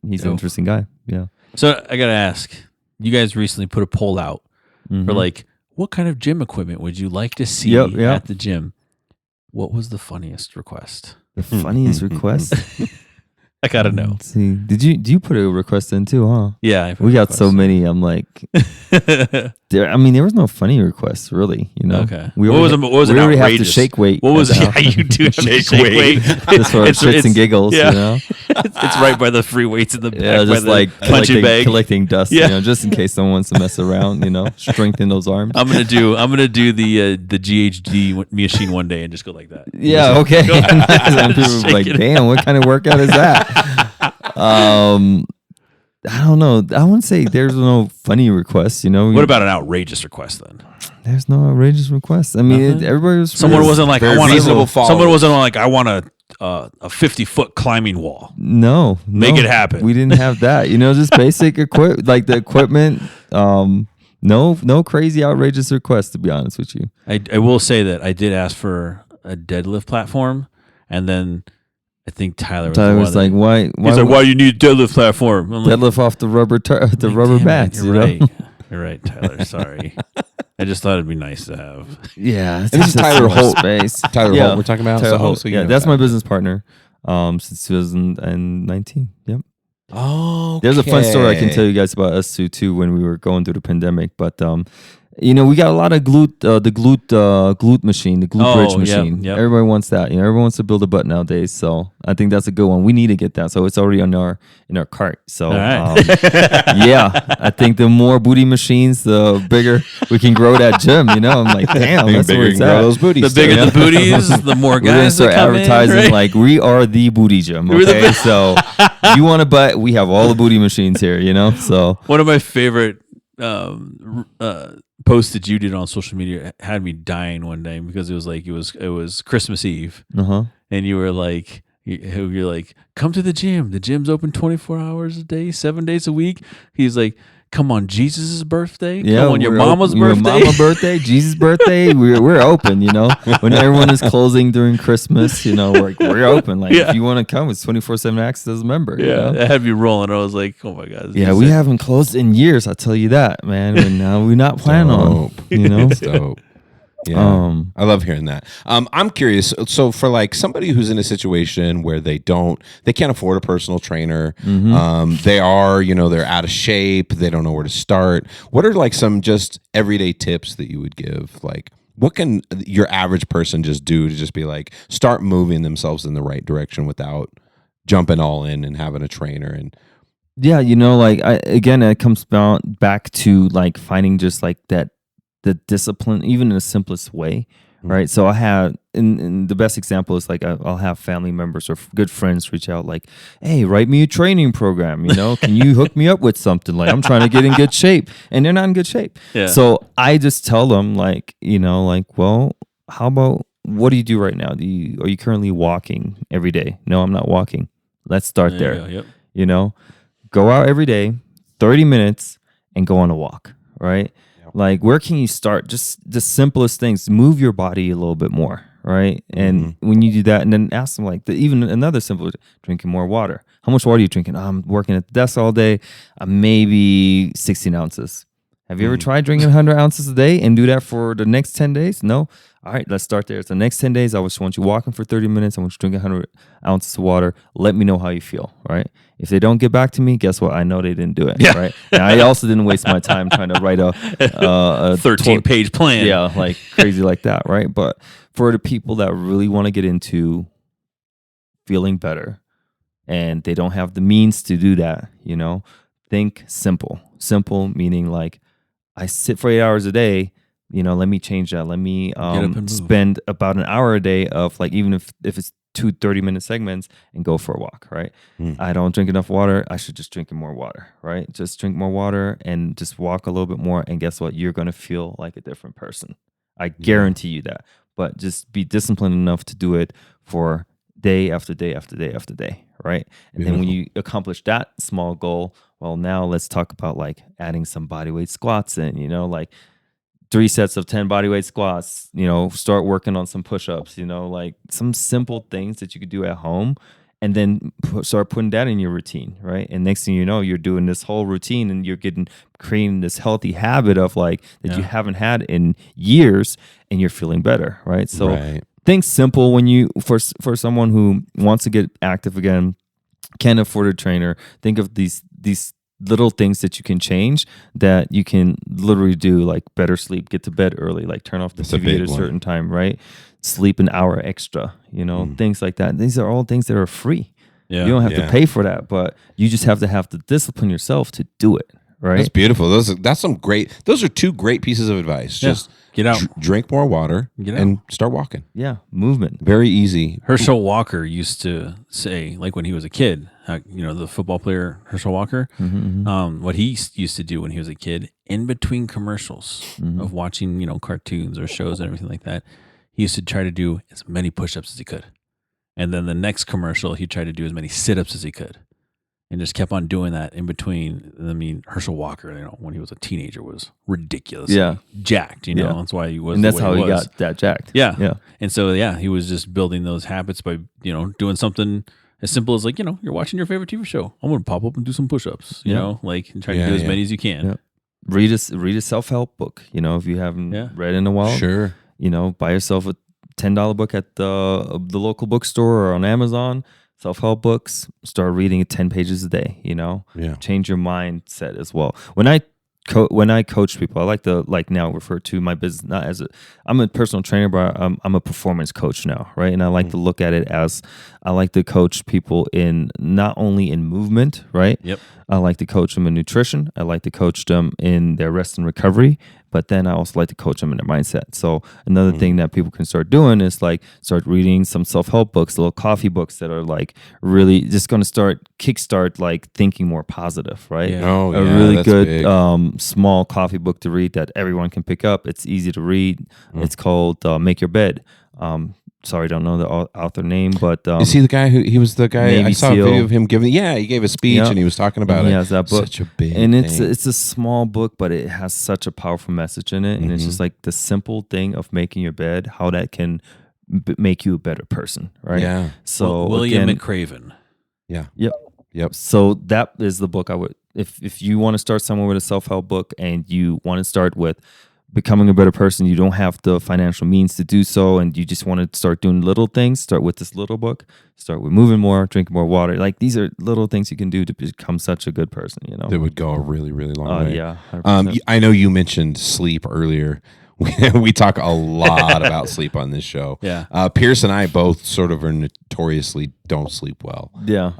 he's an interesting guy. Yeah. So I got to ask, you guys recently put a poll out for like, what kind of gym equipment would you like to see at the gym? What was the funniest request? The funniest request? I gotta know. Let's see. Do you put a request in too, huh? Yeah. We got so many. I'm like, there was no funny requests really, Okay. We what was we an already have outrageous? to shake weight. What was you do shake weight? Just for shits and giggles, It's right by the free weights in the back. Yeah, just by the like punching bag. collecting dust, just in case someone wants to mess around, strengthen those arms. I'm gonna do the GHD machine one day and just go like that. Yeah, okay. And people are like, damn, what kind of workout is that? I don't know. I wouldn't say there's no funny requests, What about an outrageous request then? There's no outrageous requests. I mean, everybody was. Someone wasn't like, I want reasonable a. Someone wasn't like, I want a 50-foot climbing wall. No, Make it happen. We didn't have that. Just basic like the equipment. No crazy outrageous requests, to be honest with you. I will say that I did ask for a deadlift platform, and then I think Tyler was like, why? He's like, why do you need a deadlift platform? I'm like, deadlift off the rubber mats. You're right. You're right, Tyler. Sorry. I just thought it'd be nice to have. Yeah, this is Tyler Holt. Space. Tyler Holt we're talking about. Tyler Holt. So that's my business partner since 2019. Yep. Oh, there's a fun story I can tell you guys about us too when we were going through the pandemic. But we got a lot of glute machine, the glute bridge machine. Yep. Everybody wants that. Everyone wants to build a butt nowadays. So I think that's a good one. We need to get that. So it's already in our cart. So I think the more booty machines, the bigger we can grow that gym. I'm like, damn, that's where it's at. Those booties. The bigger the booties, the more guys. We're gonna start advertising in, right? like we are the booty gym. Okay, so you want a butt? We have all the booty machines here. So one of my favorite post that you did on social media had me dying one day because it was Christmas Eve, and you were like, you're like, come to the gym. The gym's open 24 hours a day, 7 days a week. He's like, come on, Jesus' birthday. Come on, your mama's birthday. Your mama birthday, Jesus' birthday. We're open. When everyone is closing during Christmas, we're open. Like if you want to come, it's 24/7 access as a member. Yeah, that had me rolling. I was like, oh my god. Yeah, we haven't closed in years. I'll tell you that, man. And now we're not planning on. It's dope. Yeah, I love hearing that. I'm curious. So for like somebody who's in a situation where they can't afford a personal trainer, they are, they're out of shape, they don't know where to start. What are like some just everyday tips that you would give? Like, what can your average person just do to just be like, start moving themselves in the right direction without jumping all in and having a trainer? And it comes back to like finding just like that. The discipline, even in the simplest way, right? So I had, and the best example is like I'll have family members or good friends reach out like, hey, write me a training program, can you hook me up with something? Like I'm trying to get in good shape, and they're not in good shape. Yeah. So I just tell them like, well, how about, what do you do right now? Are you currently walking every day? No, I'm not walking. Let's start there. Yep. Go out every day, 30 minutes, and go on a walk, right? Like, where can you start? Just the simplest things. Move your body a little bit more, right? And when you do that, and then ask them, like, even another simple, drinking more water. How much water are you drinking? I'm working at the desk all day. Maybe 16 ounces. Have you ever tried drinking 100 ounces a day and do that for the next 10 days? No? All right, let's start there. So the next 10 days, I just want you walking for 30 minutes. I want you drinking 100 ounces of water. Let me know how you feel, right? If they don't get back to me, guess what? I know they didn't do it, right? And I also didn't waste my time trying to write a 13-page plan. Yeah, like crazy like that, right? But for the people that really want to get into feeling better and they don't have the means to do that, think simple. Simple meaning like, I sit for 8 hours a day. Let me change that. Let me spend about an hour a day of like, even if it's 2 30-minute segments, and go for a walk, right? I don't drink enough water. I should just drink more water, right? Just drink more water and just walk a little bit more. And guess what? You're going to feel like a different person. I guarantee you that. But just be disciplined enough to do it for day after day after day after day, right? And then when you accomplish that small goal, well, now let's talk about like adding some bodyweight squats in, like 3 sets of 10 bodyweight squats, start working on some push-ups, like some simple things that you could do at home, and then start putting that in your routine, right? And next thing you know, you're doing this whole routine and you're creating this healthy habit of like that you haven't had in years, and you're feeling better, right? So think simple when for someone who wants to get active again, can't afford a trainer, think of these little things that you can change that you can literally do, like better sleep, get to bed early, like turn off the TV at a certain time, right? Sleep an hour extra, things like that. These are all things that are free. You don't have to pay for that, but you just have to discipline yourself to do it, right? That's beautiful. Those are 2 great pieces of advice. Just get out, drink more water, and start walking. Yeah, movement. Very easy. Herschel Walker used to say, like when he was a kid, the football player Herschel Walker, what he used to do when he was a kid, in between commercials of watching, cartoons or shows and everything like that, he used to try to do as many push-ups as he could. And then the next commercial, he tried to do as many sit-ups as he could. And just kept on doing that in between. I mean, Herschel Walker, when he was a teenager, was ridiculous. Jacked, That's why he was. And that's how he got that jacked. Yeah. And so, he was just building those habits by, doing something as simple as like, you're watching your favorite TV show. I'm going to pop up and do some push-ups, like and try to do as many as you can. Yeah. Read a self-help book, if you haven't read in a while. Sure. Buy yourself a $10 book at the local bookstore or on Amazon. Self-help books, start reading 10 pages a day, change your mindset as well. When I coach people, I like to now refer to my business not as I'm a personal trainer, but I'm a performance coach now, right? And I like to look at it as I like to coach people in not only in movement, right? Yep. I like to coach them in nutrition. I like to coach them in their rest and recovery. But then I also like to coach them in their mindset. So another thing that people can start doing is like start reading some self-help books, little coffee books that are like really just going to kickstart like thinking more positive, right? Yeah. A really good small coffee book to read that everyone can pick up. It's easy to read. It's called Make Your Bed. Sorry, don't know the author name, but is he the guy he was the guy Navy I saw SEAL. a video of him giving? Yeah, he gave a speech and he was talking about it. He has that book. Such a big and thing. it's a small book, but it has such a powerful message in it, and it's just like the simple thing of making your bed, how that can make you a better person, right? Yeah. So William McCraven. Yeah. Yep. So that is the book I would, if you want to start somewhere with a self-help book and you want to start with becoming a better person, you don't have the financial means to do so, and you just want to start doing little things, start with this little book. Start with moving more, drinking more water. Like these are little things you can do to become such a good person, That would go a really, really long way. Yeah. I know you mentioned sleep earlier. We talk a lot about sleep on this show. Yeah. Pierce and I both sort of are notoriously don't sleep well. Yeah.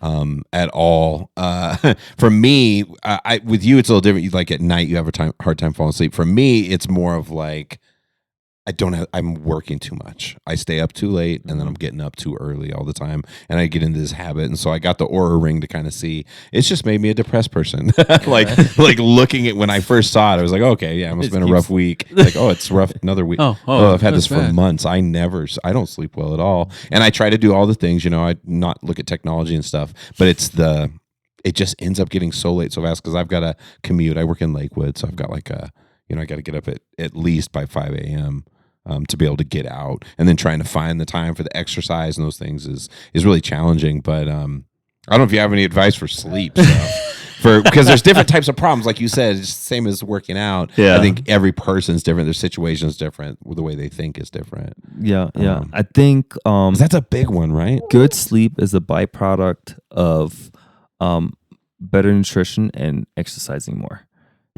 At all. For me, with you, it's a little different. Like at night, you have a hard time falling asleep. For me, it's more of like I'm working too much. I stay up too late and then I'm getting up too early all the time. And I get into this habit. And so I got the Oura ring to kind of see. It's just made me a depressed person. like looking at when I first saw it, I was like, okay, yeah, it must have been a rough week. Like, oh, it's rough. Another week. I've had this for months. I don't sleep well at all. And I try to do all the things, I not look at technology and stuff, but it just ends up getting so late so fast because I've got to commute. I work in Lakewood. So I've got I got to get up at least by 5 a.m. To be able to get out, and then trying to find the time for the exercise and those things is really challenging. But I don't know if you have any advice for sleep stuff. Because there's different types of problems, like you said, it's the same as working out. Yeah. I think every person's different. Their situation's different. The way they think is different. Yeah. I think that's a big one, right? Good sleep is a byproduct of better nutrition and exercising more.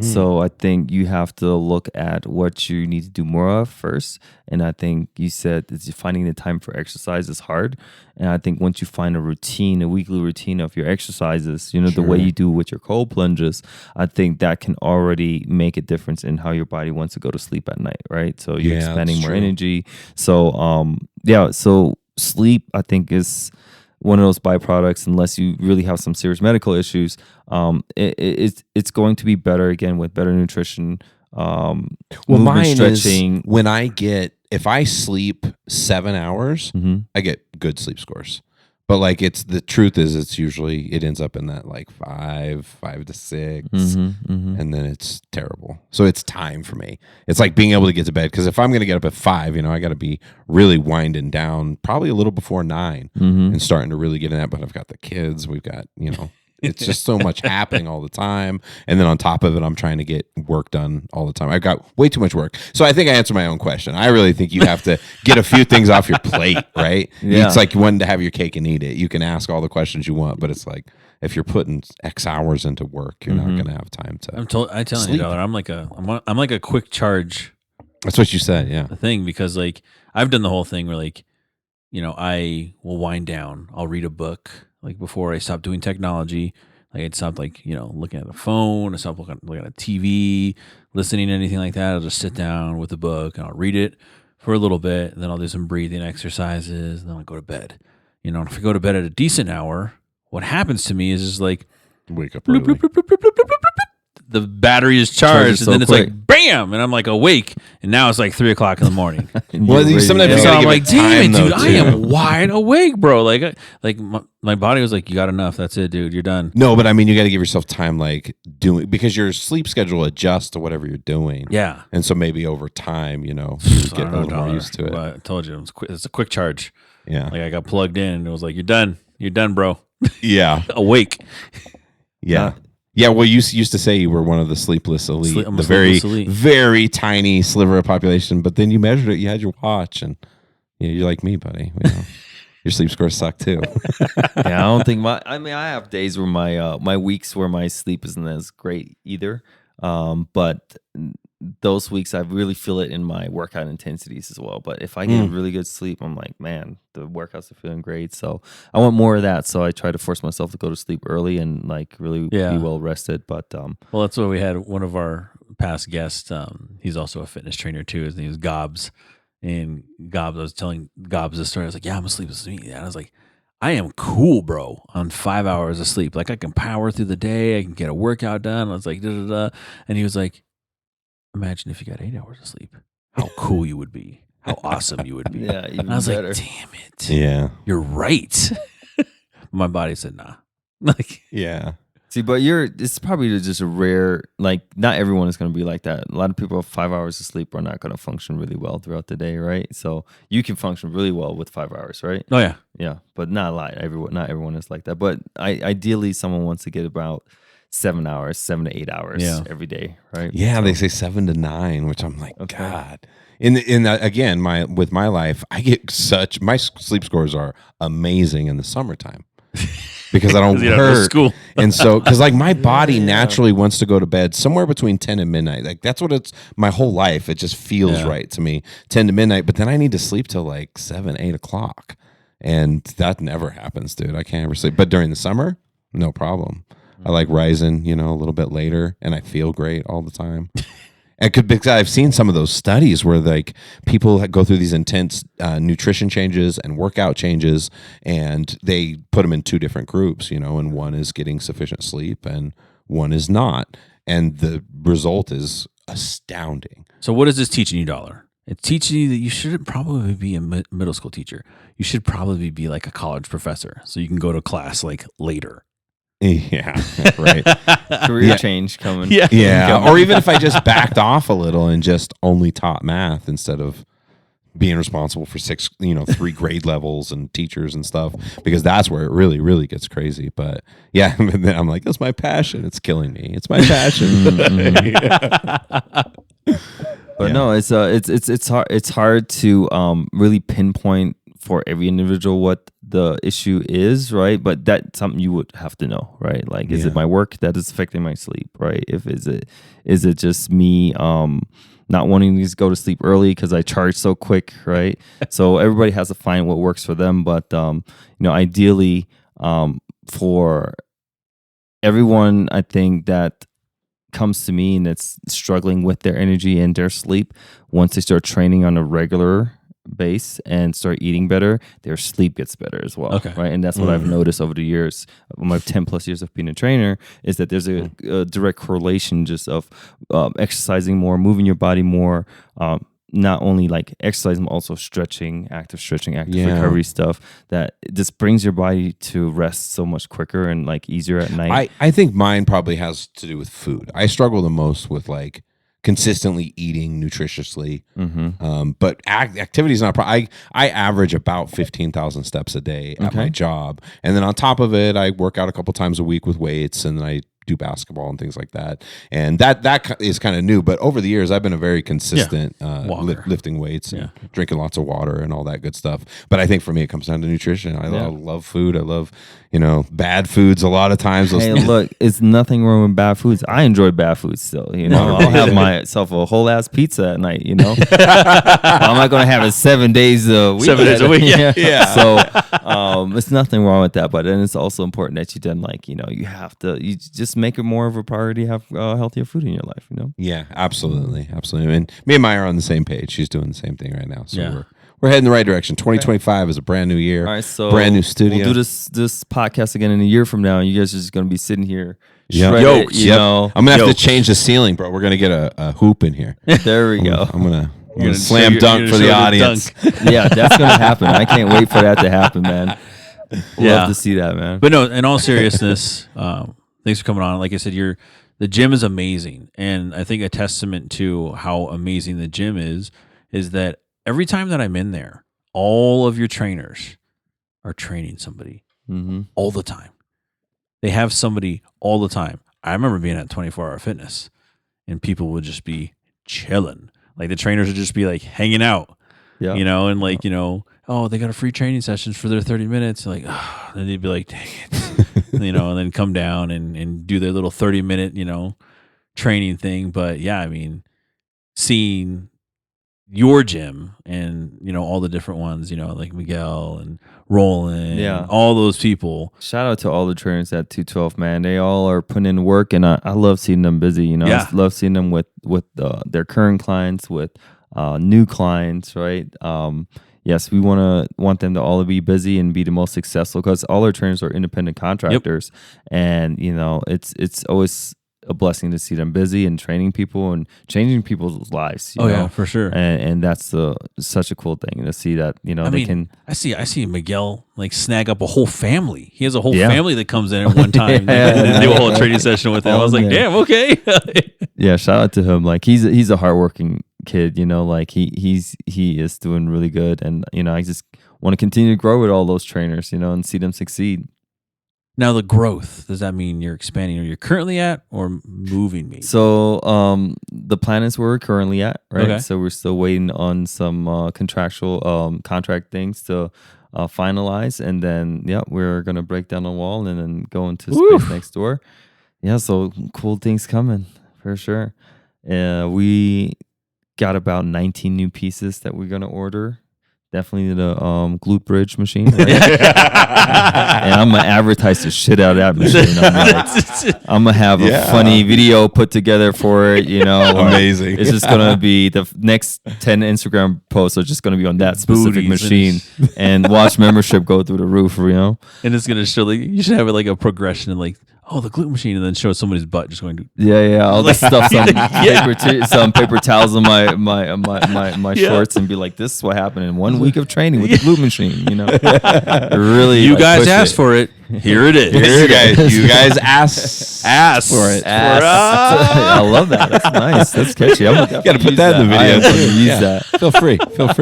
So I think you have to look at what you need to do more of first. And I think you said that finding the time for exercise is hard. And I think once you find a weekly routine of your exercises, the way you do with your cold plunges, I think that can already make a difference in how your body wants to go to sleep at night, right? So you're expending more energy. So, so sleep, I think, is one of those byproducts, unless you really have some serious medical issues. It's going to be better again with better nutrition. Mine stretching. Is if I sleep 7 hours, I get good sleep scores. But the truth is, it ends up in that 5 to 6, and then it's terrible. So it's time for me. It's like being able to get to bed, because if I'm going to get up at 5, I got to be really winding down probably a little before 9 and starting to really get in that. But I've got the kids. We've got it's just so much happening all the time, and then on top of it, I'm trying to get work done all the time. I've got way too much work. So I think I answered my own question. I really think you have to get a few things off your plate, right? Yeah. It's like wanting to have your cake and eat it. You can ask all the questions you want, but it's like if you're putting X hours into work, you're not going to have time to. I'm telling you, Dollar, I'm like a quick charge. That's what you said, yeah. The thing, because I've done the whole thing where I will wind down. I'll read a book. Before I stopped doing technology, I'd stopped looking at the phone, I stopped looking at a TV, listening to anything like that. I'll just sit down with a book and I'll read it for a little bit, and then I'll do some breathing exercises, and then I'll go to bed. And if I go to bed at a decent hour, what happens to me is just wake up early. Bloop, bloop, bloop, bloop, bloop, bloop, bloop, bloop. The battery is charged, and then it's quick. Bam, and I'm awake, and now it's 3 o'clock in the morning. Sometimes so I'm damn it, dude, I am wide awake, bro. My body was you got enough. That's it, dude. You're done. No, but I mean, you got to give yourself time, doing, because your sleep schedule adjusts to whatever you're doing. Yeah, and so maybe over time, you get a little more used to it. I told you, it's a quick charge. Yeah, I got plugged in, and it was you're done, bro. Yeah, awake. Yeah. Yeah, well, you used to say you were one of the sleepless elite, I'm the very, very tiny sliver of population. But then you measured it, you had your watch, and you're like me, buddy. Your sleep scores suck too. Yeah, I don't think I have days where my weeks where my sleep isn't as great either. But those weeks I really feel it in my workout intensities as well. But if I get really good sleep, I'm like, man, the workouts are feeling great. So I want more of that. So I try to force myself to go to sleep early and really be well rested. But well, that's what we had. One of our past guests, he's also a fitness trainer too. His name is Gobbs. And Gobbs, I was telling Gobbs this story. I was like, yeah, I'm asleep. And I was like, I am cool, bro, on 5 hours of sleep. I can power through the day. I can get a workout done. I was like, da-da-da. And he was like, imagine if you got 8 hours of sleep. How cool you would be. How awesome you would be. Yeah, even and I was better. Like, damn it. Yeah. You're right. My body said, nah. Yeah. See, but it's probably just a rare, not everyone is going to be like that. A lot of people have 5 hours of sleep are not going to function really well throughout the day, right? So you can function really well with 5 hours, right? Oh, yeah. Yeah, but not a lot. Not everyone is like that. But ideally, someone wants to get about 7 hours, 7 to 8 hours every day, right? Yeah, they say 7 to 9, which I'm like, okay. God. Again, with my life, I get my sleep scores are amazing in the summertime. Because I don't hurt. School. And so, because my body naturally wants to go to bed somewhere between 10 and midnight. That's what it's my whole life. It just feels right to me, 10 to midnight. But then I need to sleep till 7, 8 o'clock. And that never happens, dude. I can't ever sleep. But during the summer, no problem. I like rising, a little bit later, and I feel great all the time. because I've seen some of those studies where like people go through these intense nutrition changes and workout changes, and they put them in two different groups, and one is getting sufficient sleep and one is not. And the result is astounding. So what is this teaching you, Dollar? It's teaching you that you shouldn't probably be a middle school teacher. You should probably be like a college professor so you can go to class like later. Yeah, right. Career change coming. Yeah. Or even if I just backed off a little and just only taught math instead of being responsible for 3 grade levels and teachers and stuff, because that's where it really, really gets crazy. But yeah, then I'm like, that's my passion. It's killing me. It's my passion. But no, it's hard. It's hard to really pinpoint for every individual what the issue is, right? But that's something you would have to know, right? Like, is it my work that is affecting my sleep, right? Is it just me not wanting to go to sleep early because I charge so quick, right? So everybody has to find what works for them. But ideally, for everyone, I think that comes to me and it's struggling with their energy and their sleep, once they start training on a regular base and start eating better, their sleep gets better as well. Okay. Right. And that's what I've noticed over the years, my 10 plus years of being a trainer, is that there's a direct correlation just of exercising more, moving your body more, not only like exercising, but also stretching, active recovery stuff that just brings your body to rest so much quicker and like easier at night. I think mine probably has to do with food. I struggle the most with like consistently eating nutritiously. But activity is not a problem. I average about 15,000 steps a day at my job. And then on top of it, I work out a couple times a week with weights, and then I do basketball and things like that. And that is kind of new. But over the years, I've been a very consistent lifting weights and drinking lots of water and all that good stuff. But I think for me, it comes down to nutrition. I love food. I love, bad foods a lot of times. Hey, look, it's nothing wrong with bad foods. I enjoy bad foods still. I'll have myself a whole ass pizza at night. I'm not going to have it 7 days a week. 7 days a week. Yeah. So it's nothing wrong with that. But then it's also important that you then you just make it more of a priority to have healthier food in your life. Yeah, absolutely. And me and Maya are on the same page. She's doing the same thing right now. So we're heading the right direction. 2025 is a brand new year. All right, so brand new studio. We'll do this podcast again in a year from now, and you guys are just going to be sitting here. Yoked. I'm gonna have to change the ceiling, bro. We're gonna get a hoop in here. There we go. I'm gonna slam dunk for the audience. Yeah, that's gonna happen. I can't wait for that to happen, man. Love to see that, man. But no, in all seriousness, thanks for coming on. Like I said, the gym is amazing, and I think a testament to how amazing the gym is that every time that I'm in there, all of your trainers are training somebody all the time. They have somebody all the time. I remember being at 24-hour fitness, and people would just be chilling. Like the trainers would just be like hanging out, and like, oh, they got a free training sessions for their 30 minutes. Like, oh, then they'd be like, dang it, and then come down and do their little 30-minute, training thing. But yeah, I mean, seeing your gym and, all the different ones, like Miguel and Roland, and all those people. Shout out to all the trainers at 212, man. They all are putting in work, and I love seeing them busy. I love seeing them with their current clients, with new clients, right? Yes, we want them to all be busy and be the most successful, because all our trainers are independent contractors, and it's always a blessing to see them busy and training people and changing people's lives. Yeah, for sure. And that's such a cool thing to see that they can. I see Miguel like snag up a whole family. He has a whole family that comes in at one time and do a whole training session with him. I was like, damn, okay. Yeah, shout out to him. Like he's a hardworking kid. Like he is doing really good, and I just want to continue to grow with all those trainers. And see them succeed. Now, the growth, does that mean you're expanding or you're currently at, or moving maybe? So the plan is where we're currently at, right? Okay. So we're still waiting on some contractual contract things to finalize. And then, we're going to break down the wall and then go into space next door. Yeah, so cool things coming for sure. We got about 19 new pieces that we're going to order definitely the glute bridge machine. Right? And I'm gonna advertise the shit out of that machine. I'm gonna have a funny video put together for it. Amazing. It's just gonna be the next 10 Instagram posts are just gonna be on that specific machine, and watch membership go through the roof. And it's gonna show you should have it like a progression and like. Oh, the glute machine, and then show somebody's butt just going to all this stuff, some paper towels on my shorts, and be like, "This is what happened in 1 week of training with the glute machine." Really, you guys asked for it. Here it is. You guys asked for it. I love that. That's nice. That's catchy. I'm got to put that in the video. Use that. Feel free.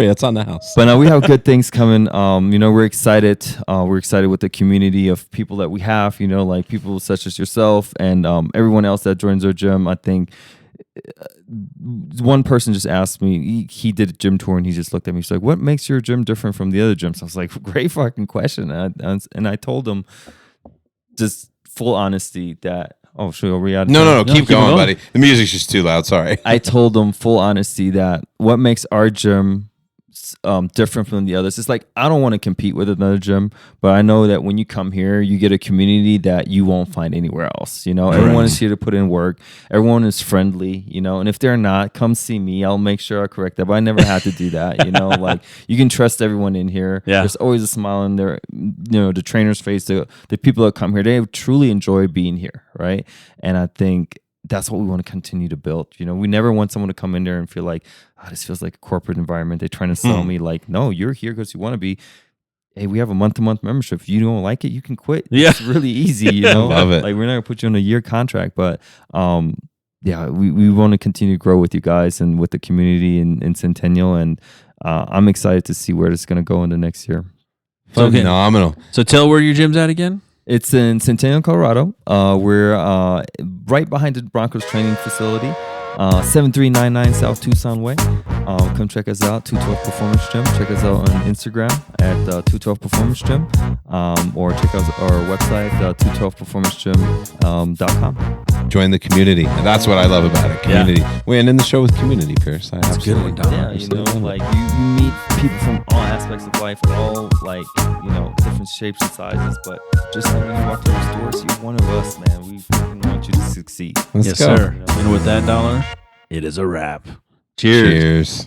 It's on the house. But we have good things coming. We're excited. We're excited with the community of people that we have. Like people such as yourself and everyone else that joins our gym. I think one person just asked me. He did a gym tour and he just looked at me. He's like, "What makes your gym different from the other gyms?" I was like, "Great fucking question." And I told him just full honesty that. Oh, sure. Are we out? No. Keep going, buddy. The music's just too loud. Sorry. I told them full honesty that what makes our gym different from the others. It's like I don't want to compete with another gym, but I know that when you come here, you get a community that you won't find anywhere else. Everyone is here to put in work. Everyone is friendly. And if they're not, come see me. I'll make sure I correct that. But I never had to do that. Like you can trust everyone in here. Yeah. There's always a smile on their, the trainer's face. The people that come here, they truly enjoy being here, right? And I think that's what we want to continue to build. We never want someone to come in there and feel like, this feels like a corporate environment. They're trying to sell me like, no, you're here because you want to be. Hey, we have a month-to-month membership. If you don't like it, you can quit. Yeah. It's really easy, Love it. Like we're not gonna put you on a year contract, but we want to continue to grow with you guys and with the community in Centennial, and I'm excited to see where this is gonna go in the next year. Phenomenal. So tell where your gym's at again. It's in Centennial, Colorado. We're right behind the Broncos training facility, 7399 South Tucson Way. Come check us out, 212 Performance Gym. Check us out on Instagram at 212 Performance Gym, or check out our website, 212performancegym.com. Join the community. And that's what I love about it. Community. We end in the show with community, Pierce. That's a good one, Dom. Yeah, like you meet people from all aspects of life, all like, different shapes and sizes, but just when you walk through those doors, you're one of us, man. We fucking want you to succeed. Let's go. Sir. And with that dollar, it is a wrap. Cheers. Cheers.